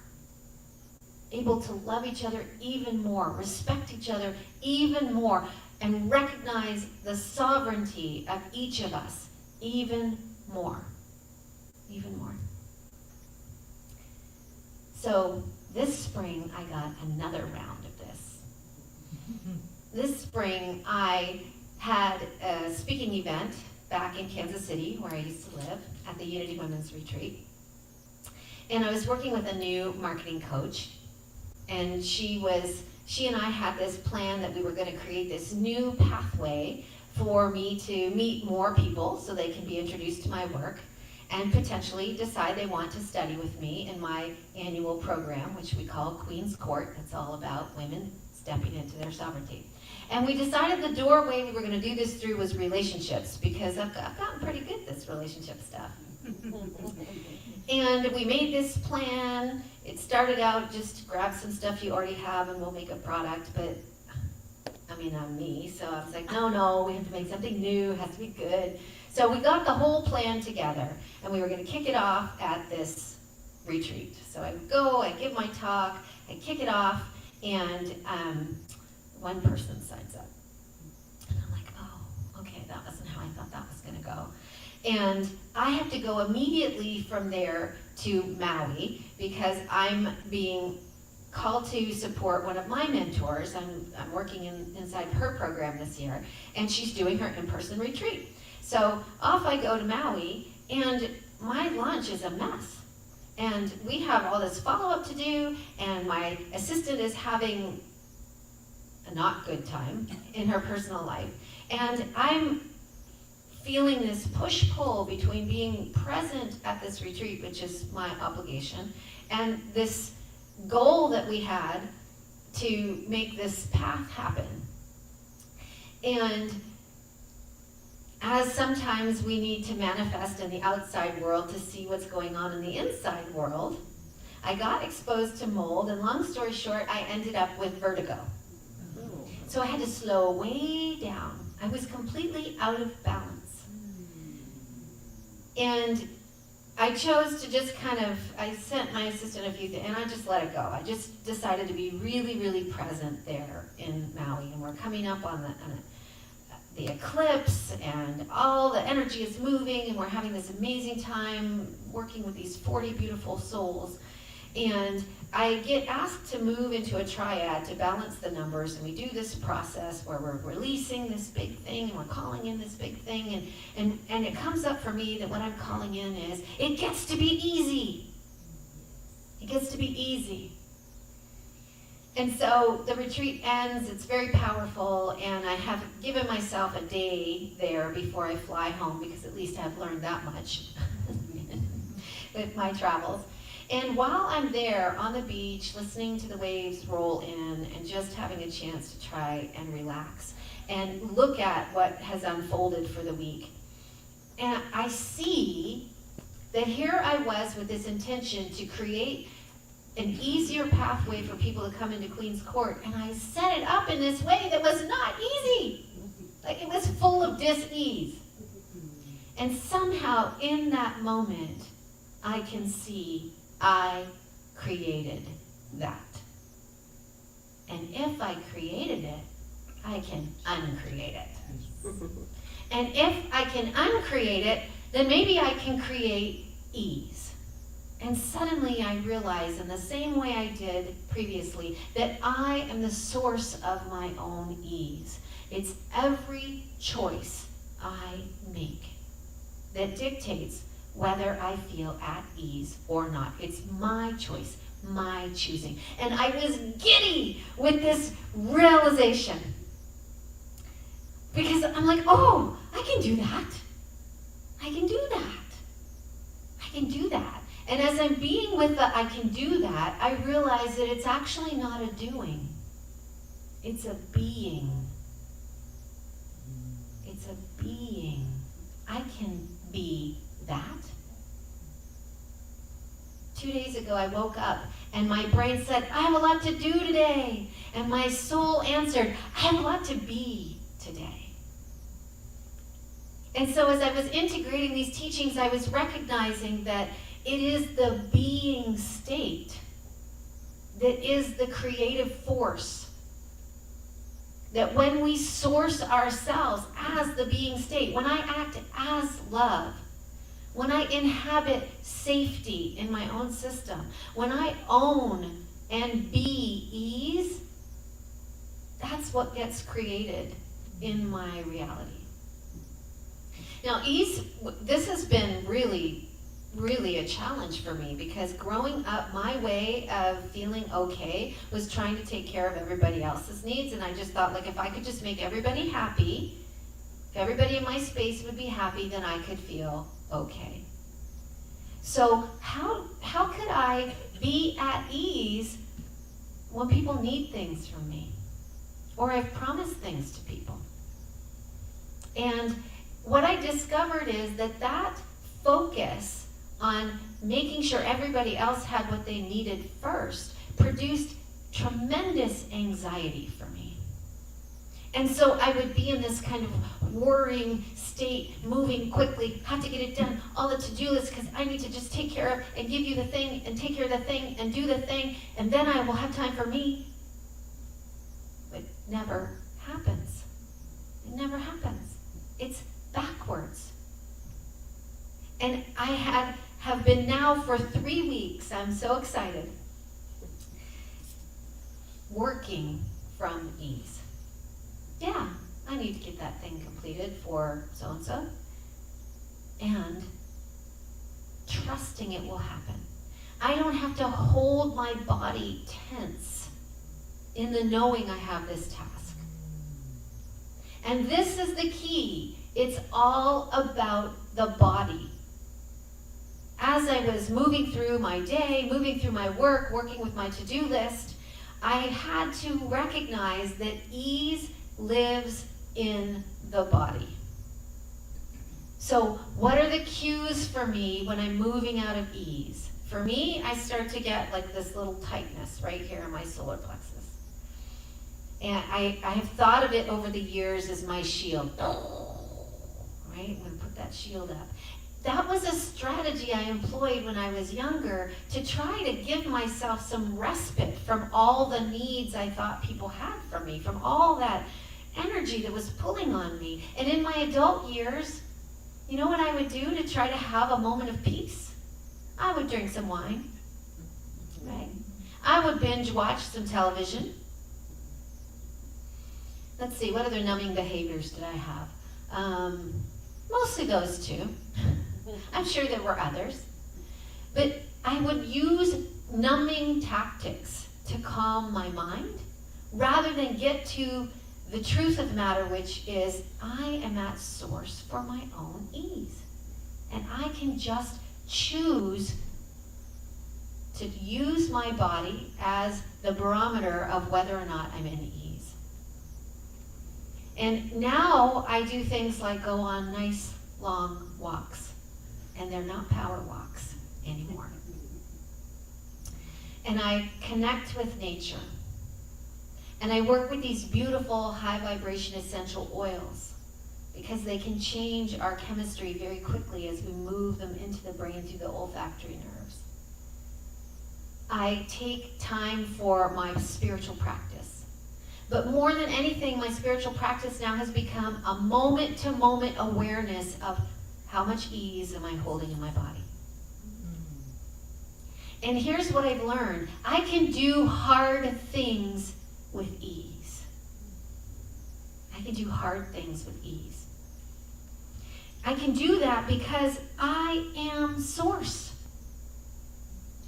Able to love each other even more, respect each other even more, and recognize the sovereignty of each of us even more. Even more. So this spring, I got another round of this. This spring, I had a speaking event back in Kansas City, where I used to live, at the Unity Women's Retreat. And I was working with a new marketing coach, and she and I had this plan that we were going to create this new pathway for me to meet more people so they can be introduced to my work and potentially decide they want to study with me in my annual program, which we call Queen's Court. That's all about women stepping into their sovereignty. And we decided the doorway we were going to do this through was relationships, because I've gotten pretty good at this relationship stuff. And we made this plan. It started out just grab some stuff you already have and we'll make a product, but I'm me, so I was like, no, we have to make something new, it has to be good. So we got the whole plan together, and we were going to kick it off at this retreat. So I go, I give my talk, I kick it off, and one person signs up. And I'm like, oh, okay, that wasn't how I thought that was going to go. And I have to go immediately from there to Maui because I'm being called to support one of my mentors. I'm working inside her program this year, and she's doing her in-person retreat. So off I go to Maui, and my lunch is a mess. And we have all this follow-up to do, and my assistant is having a not good time in her personal life. And I'm feeling this push-pull between being present at this retreat, which is my obligation, and this goal that we had to make this path happen. And as sometimes we need to manifest in the outside world to see what's going on in the inside world, I got exposed to mold, and long story short, I ended up with vertigo. So I had to slow way down. I was completely out of balance. And I chose to just I sent my assistant a few things, and I just let it go. I just decided to be really, really present there in Maui. And we're coming up on the eclipse, and all the energy is moving, and we're having this amazing time working with these 40 beautiful souls. And I get asked to move into a triad to balance the numbers, and we do this process where we're releasing this big thing and we're calling in this big thing, and it comes up for me that what I'm calling in is, it gets to be easy. It gets to be easy. And so the retreat ends, it's very powerful, and I have given myself a day there before I fly home, because at least I've learned that much with my travels. And while I'm there on the beach, listening to the waves roll in and just having a chance to try and relax and look at what has unfolded for the week, and I see that here I was with this intention to create an easier pathway for people to come into Queen's Court, and I set it up in this way that was not easy. Like, it was full of dis-ease. And somehow in that moment, I can see I created that. And if I created it, I can uncreate it. And if I can uncreate it, then maybe I can create ease. And suddenly I realize, in the same way I did previously, that I am the source of my own ease. It's every choice I make that dictates whether I feel at ease or not. It's my choice, my choosing. And I was giddy with this realization, because I'm like, oh, I can do that. I can do that. I can do that. And as I'm being with the I can do that, I realize that it's actually not a doing. It's a being. It's a being. I can be that. 2 days ago, I woke up and my brain said, I have a lot to do today. And my soul answered, I have a lot to be today. And so as I was integrating these teachings, I was recognizing that it is the being state that is the creative force. That when we source ourselves as the being state, when I act as love, when I inhabit safety in my own system, when I own and be ease, that's what gets created in my reality. Now, ease, this has been really a challenge for me, because growing up, my way of feeling okay was trying to take care of everybody else's needs, and I just thought, like, if I could just make everybody happy, if everybody in my space would be happy, then I could feel okay. So how could I be at ease when people need things from me, or I've promised things to people? And what I discovered is that focus on making sure everybody else had what they needed first produced tremendous anxiety for me. And so I would be in this kind of worrying state, moving quickly, have to get it done, all the to-do lists, because I need to just take care of and give you the thing and take care of the thing and do the thing, and then I will have time for me. It never happens. It never happens. It's backwards. And I had have been now for 3 weeks, I'm so excited, working from ease. Yeah, I need to get that thing completed for so-and-so. And trusting it will happen. I don't have to hold my body tense in the knowing I have this task. And this is the key. It's all about the body. As I was moving through my day, moving through my work, working with my to-do list, I had to recognize that ease lives in the body. So what are the cues for me when I'm moving out of ease? For me, I start to get like this little tightness right here in my solar plexus. And I have thought of it over the years as my shield. Right? I'm going to put that shield up. That was a strategy I employed when I was younger to try to give myself some respite from all the needs I thought people had from me, from all that energy that was pulling on me. And in my adult years, you know what I would do to try to have a moment of peace? I would drink some wine, right? I would binge watch some television. Let's see, what other numbing behaviors did I have? Mostly those two. I'm sure there were others. But I would use numbing tactics to calm my mind rather than get to the truth of the matter, which is I am at source for my own ease. And I can just choose to use my body as the barometer of whether or not I'm in ease. And now I do things like go on nice long walks. And they're not power walks anymore. And I connect with nature. And I work with these beautiful high vibration essential oils because they can change our chemistry very quickly as we move them into the brain through the olfactory nerves. I take time for my spiritual practice. But more than anything, my spiritual practice now has become a moment-to-moment awareness of how much ease am I holding in my body. And here's what I've learned. I can do hard things with ease. I can do hard things with ease. I can do that because I am source.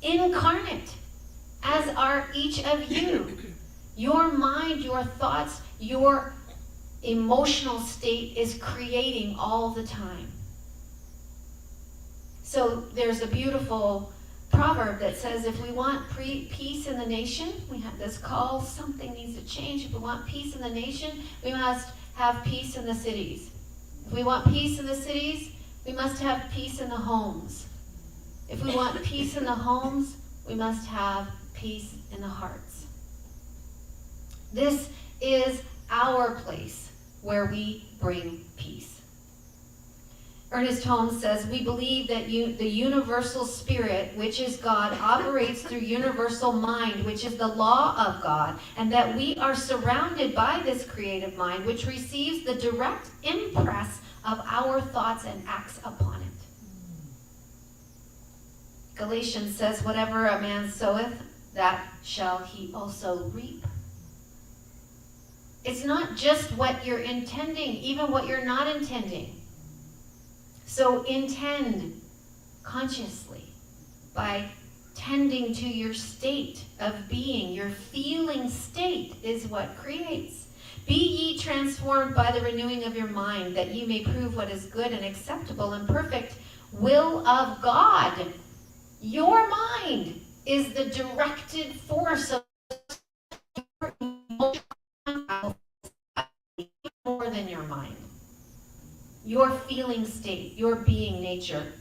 Incarnate, as are each of you. Your mind, your thoughts, your emotional state is creating all the time. So there's a beautiful proverb that says if we want peace in the nation, we have this call, something needs to change. If we want peace in the nation, we must have peace in the cities. If we want peace in the cities, we must have peace in the homes. If we want peace in the homes, we must have peace in the hearts. This is our place where we bring peace. Ernest Holmes says, we believe that the universal spirit, which is God, operates through universal mind, which is the law of God, and that we are surrounded by this creative mind, which receives the direct impress of our thoughts and acts upon it. Galatians says, whatever a man soweth, that shall he also reap. It's not just what you're intending, even what you're not intending. So intend consciously by tending to your state of being. Your feeling state is what creates. Be ye transformed by the renewing of your mind, that ye may prove what is good and acceptable and perfect will of God. Your mind is the directed force of your emotional more than your mind. Your feeling state, your being nature.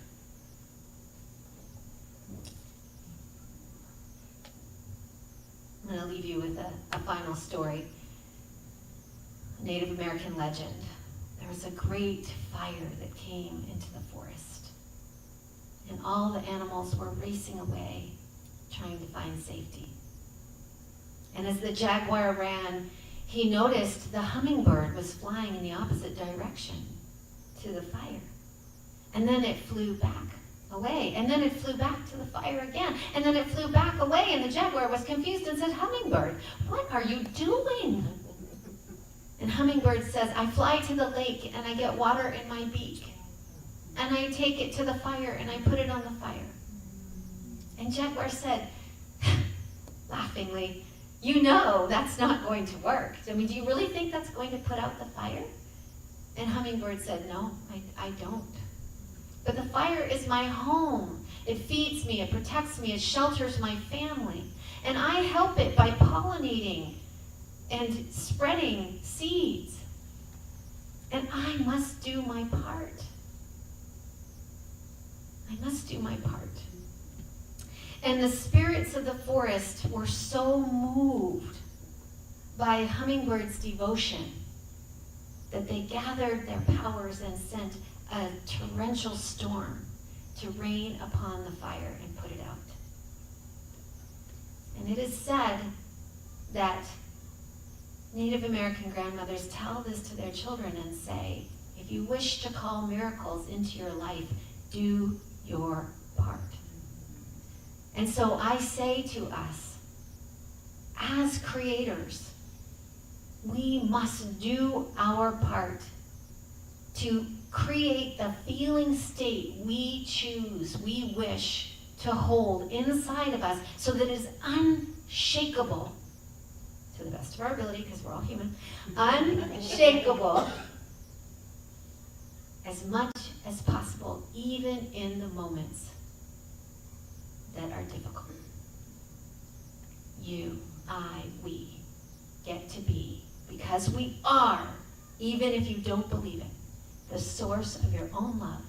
I'm going to leave you with a final story. A Native American legend. There was a great fire that came into the forest. And all the animals were racing away, trying to find safety. And as the jaguar ran, he noticed the hummingbird was flying in the opposite direction to the fire. And then it flew back away. And then it flew back to the fire again. And then it flew back away, and the jaguar was confused and said, Hummingbird, what are you doing? And Hummingbird says, I fly to the lake and I get water in my beak. And I take it to the fire and I put it on the fire. And Jaguar said, laughingly, you know that's not going to work. I mean, do you really think that's going to put out the fire? And Hummingbird said, no, I don't. But the fire is my home. It feeds me, it protects me, it shelters my family. And I help it by pollinating and spreading seeds. And I must do my part. I must do my part. And the spirits of the forest were so moved by Hummingbird's devotion that they gathered their powers and sent a torrential storm to rain upon the fire and put it out. And it is said that Native American grandmothers tell this to their children and say, if you wish to call miracles into your life, do your part. And so I say to us, as creators, we must do our part to create the feeling state we choose, we wish to hold inside of us so that it is unshakable, to the best of our ability, because we're all human, unshakable as much as possible, even in the moments that are difficult. You, I, we get to be, because we are, even if you don't believe it, the source of your own love,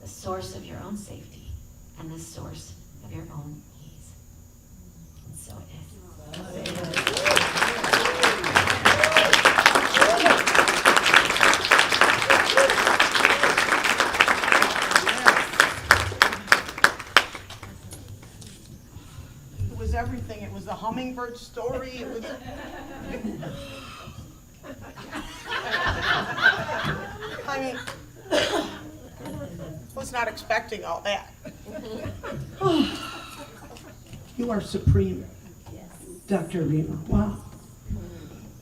the source of your own safety, and the source of your own ease. And so it is. It was everything. It was the hummingbird story. It was. I mean, was not expecting all that. You are supreme, Dr. Rima. Wow.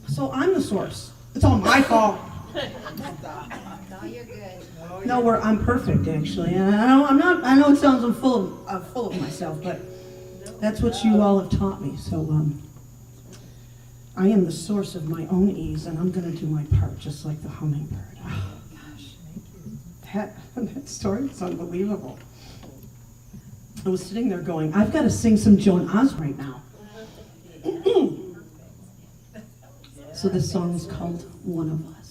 So I'm the source. It's all my fault. No, you're good. No, I'm perfect, actually. And I'm not. I know it sounds I'm full of myself, but that's what you all have taught me. So I am the source of my own ease, and I'm going to do my part, just like the hummingbird. Oh, gosh, thank you. That story is unbelievable. I was sitting there going, I've got to sing some Joan Oz right now. So this song is called One of Us.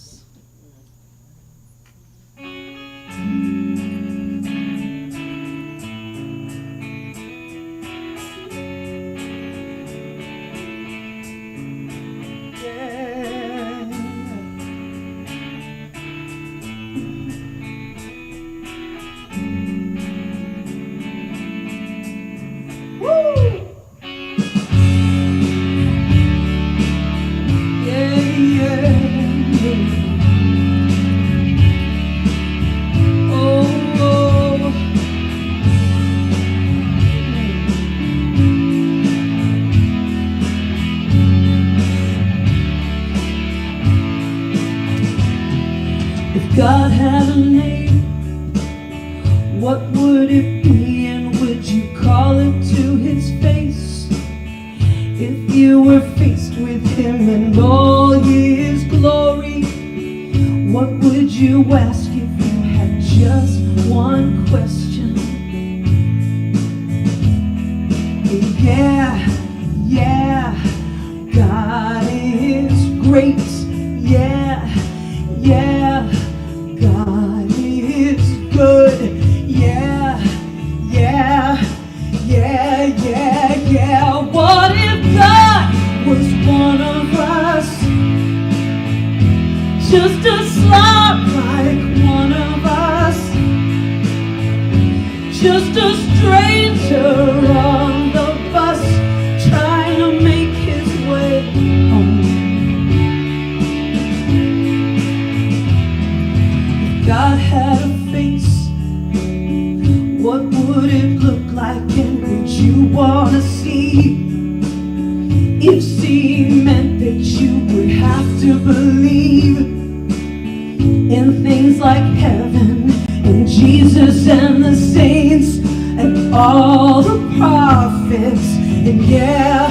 God had a name, what would it be, and would you call it to his face? If you were faced with him in all his glory, what would you ask if you had just one question? Yeah, God is great, yeah, God is good, yeah. What if God was one of us? Just a slot like one of us. Just a stranger on the bus trying to make his way home. God had a face, What would it look like and would you wanna see? If seeing meant that you would have to believe in things like heaven and Jesus and the saints and all the prophets. And yeah,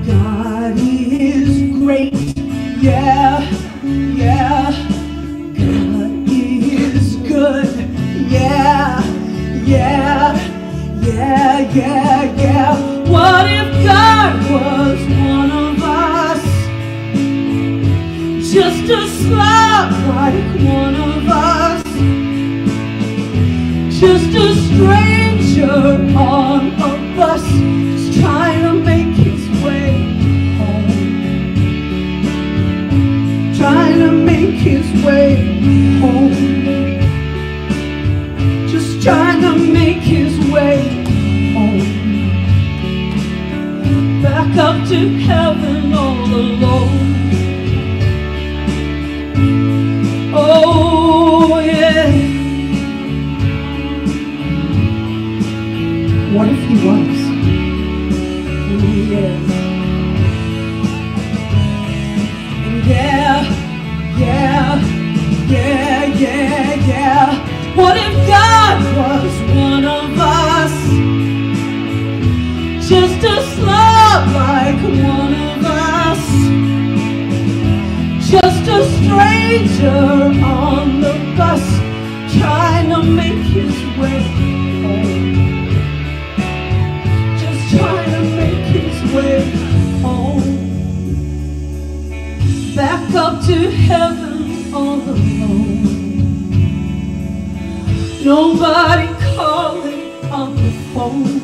God is great. Yeah, God is good. Yeah. What if God was one of us? Just a slob like one of us. Just a stranger on a bus, just trying to make his way home. Trying to make his way home. Just trying to make his way home. Back up to heaven all alone. Oh yeah. What if he was? Oh yeah. Yeah. What if God was one of us? Just a slob like one of us. Just a stranger on the bus, trying to make his way home. Just trying to make his way home. Back up to heaven all alone. Nobody calling on the phone,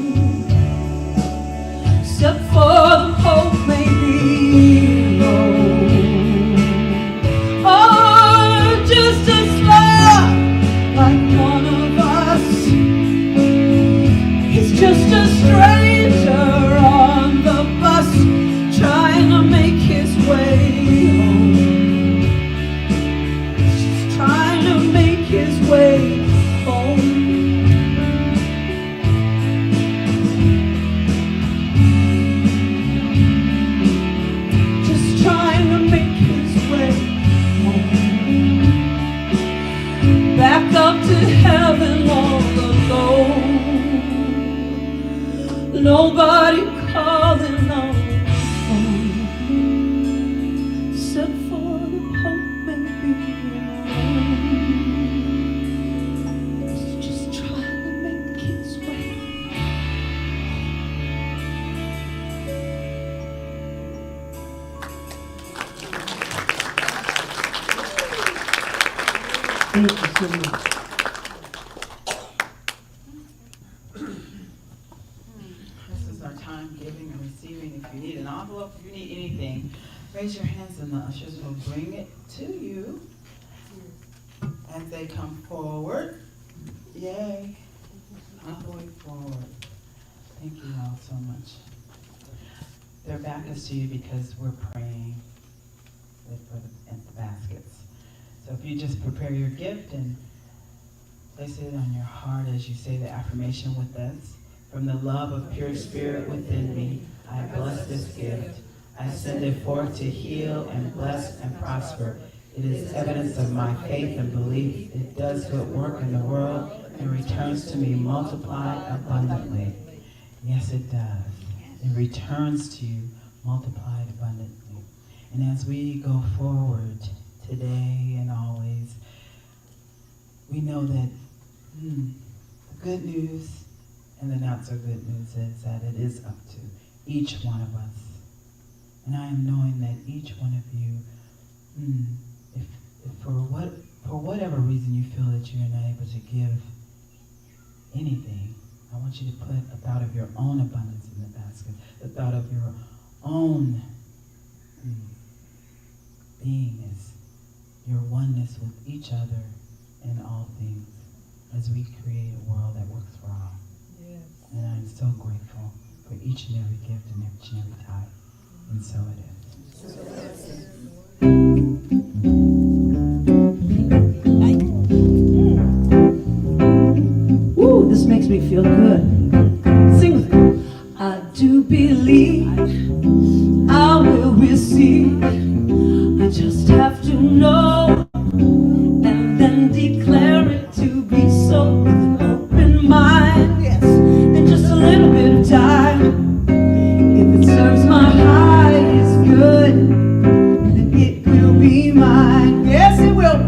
except for the Pope, maybe. Oh, just a slob like one of us. He's just a stranger on the bus, trying to make his way home. Just trying to make his way home. Just trying to make his way home. Back up to heaven all alone. Nobody calling on the phone, except for the Pope maybe. Just trying to make his way. Thank you so much. This is our time giving and receiving. If you need an envelope, if you need anything, raise your hands and the ushers will bring it to you as they come forward. Yay. All the way forward. Thank you all so much. Their back is to you because we're praying for the baskets. So if you just prepare your gift and place it on your heart as you say the affirmation with us. From the love of pure spirit within me, I bless this gift. I send it forth to heal and bless and prosper. It is evidence of my faith and belief. It does good work in the world and returns to me multiplied abundantly. Yes, it does. It returns to you multiplied abundantly. And as we go forward today and always, we know that the good news and the not so good news is that it is up to each one of us. And I am knowing that each one of you, if for whatever reason you feel that you're not able to give anything, I want you to put a thought of your own abundance in the basket, the thought of your own beingness, your oneness with each other in all things as we create a world that works for all. Yes. And I'm so grateful for each and every gift and each and every time. And so it is. I will receive. I just have to know and then declare it to be so with an open mind. Yes, and just a little bit of time. If it serves my highest good, then it will be mine. Yes, it will.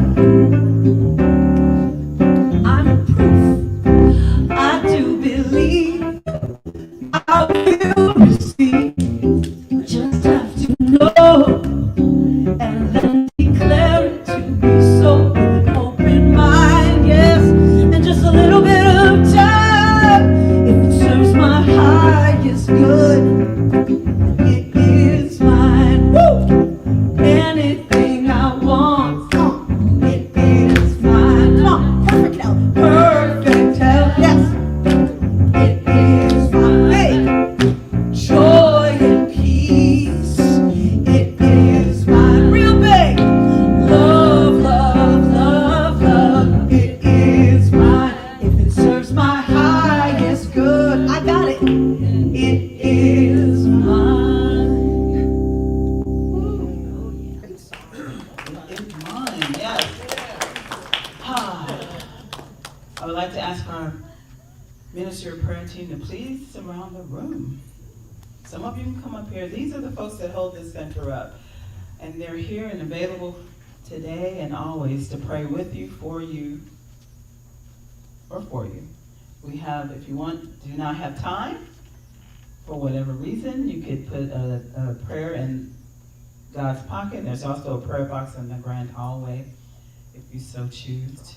I'm proof. I do believe I will receive. I just have to know and then declare it to be so with an open mind. Yes, and just a little bit of time. If it serves my highest good, then it is mine. Woo! Anything I want, it is mine. Come on, perfect health. Perfect health, yes. It is mine. Hey, joy and peace. It is mine. Real big. Love, love, love, love. It is mine. If it serves my highest good, I got it. It is mine. It's mine, yes. I would like to ask our minister of prayer team to please surround the room. Some of you can come up here. These are the folks that hold this center up. And they're here and available today and always to pray with you, for you, or for you. We have, if you do not have time, for whatever reason, you could put a prayer in God's pocket. There's also a prayer box in the grand hallway, if you so choose.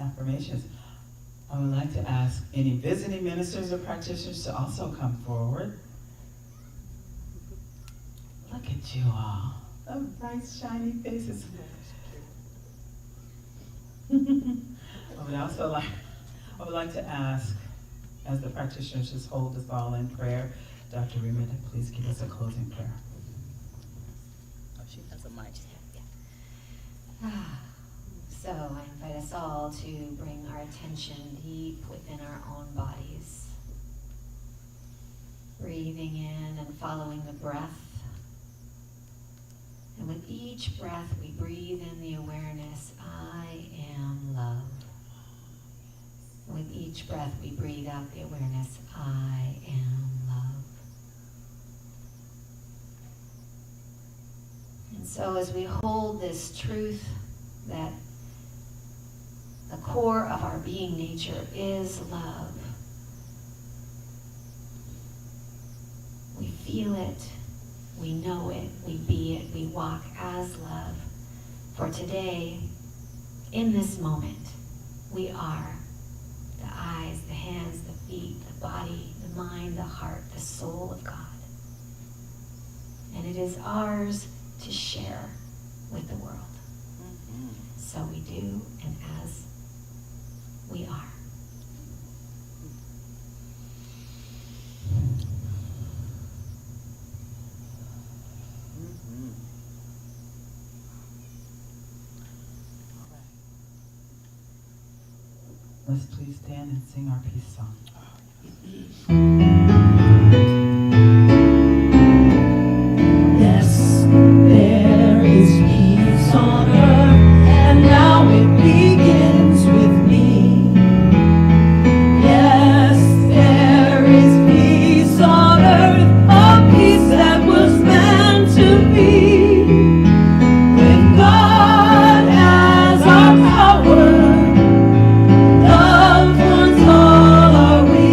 Affirmations. I would like to ask any visiting ministers or practitioners to also come forward. Look at you all. Oh, nice shiny faces. I would like to ask, as the practitioners just hold us all in prayer, Dr. Rima, to please give us a closing prayer. Oh, she has a mic. So I invite us all to bring our attention deep within our own bodies. Breathing in and following the breath. And with each breath, we breathe in the awareness, I am love. With each breath, we breathe out the awareness, I am love. And so as we hold this truth that the core of our being nature is love, we feel it, we know it, we be it, we walk as love. For today, in this moment, we are the eyes, the hands, the feet, the body, the mind, the heart, the soul of God. And it is ours to share with the world. So we do, and as we are. Let's please stand and sing our peace song. Yes, there is peace on earth, and now it begins with me. Yes, there is peace on earth, a peace that was meant to be. With God as our power, loved ones all are we.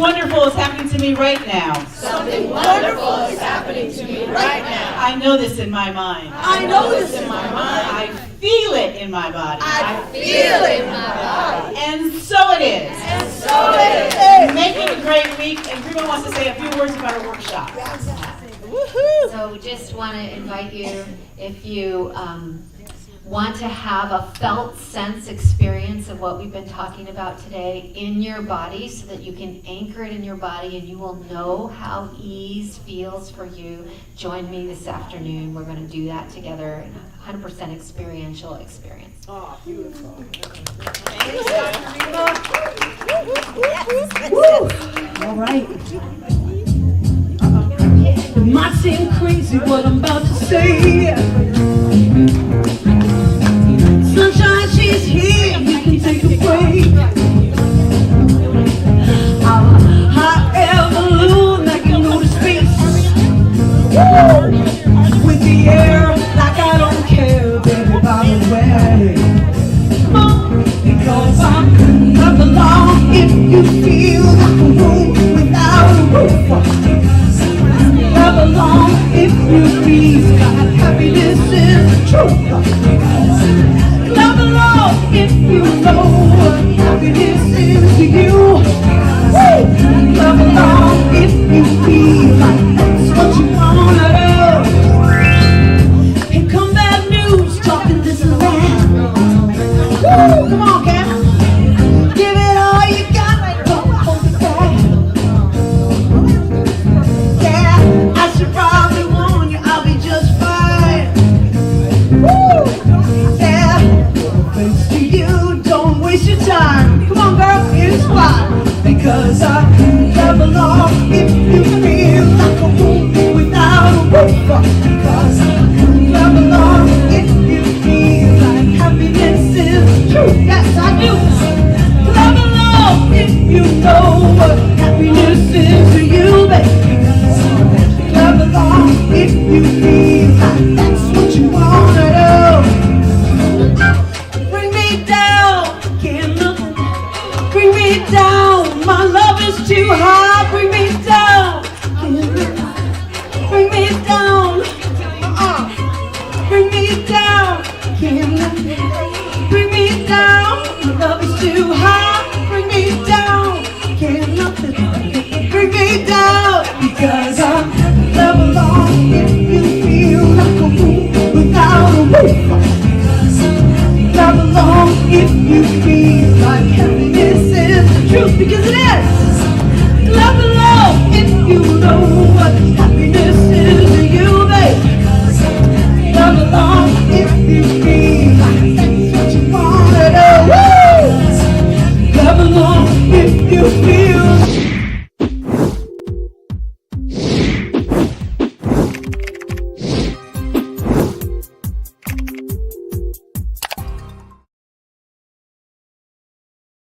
wonderful is happening to me right now. Something wonderful is happening to me right now. I know this in my mind. I know this in my mind. I feel it in my body. I feel it in my body. And so it is. And so it is. Make it a great week. And Rima wants to say a few words about our workshop. So just want to invite you, if you want to have a felt sense experience of what we've been talking about today in your body so that you can anchor it in your body and you will know how ease feels for you, join me this afternoon. We're going to do that together in a 100% experiential experience. Oh, beautiful. All right. It might seem crazy what I'm about to say. Sunshine, she's here, you can take a break. I'm a hot air balloon that can go to space. Woo! With the air, like I don't care, baby, by the way. Because I'm up along if you feel like a room without a roof. Up along if you feel like happiness is the truth. Love along if you know what happiness is to you. Woo! Love along if you feel like that's what you wanna do. Here come bad news, talking this and that. Woo! Come on, Cat. Give it all you got, don't hold it back. Yeah, I should probably warn you, I'll be just fine. Woo! Yeah, thanks to you, don't waste your time. Come on, girl, here's why. Because I love along if you feel like a room without a roof. Because I love along if you feel like happiness is true. Yes, I do. Love along if you know what happiness is to you, baby. Love along if you feel like that's what you wanna do. Bring me down, can't nothing. Bring me down, my love is too high. Bring me down, can't nothing. Bring me down, bring me down, can't nothing. Bring me down, my love is too high. Bring me down, can't nothing. Bring me down, because I love along if you feel like a room without a roof. Love along if you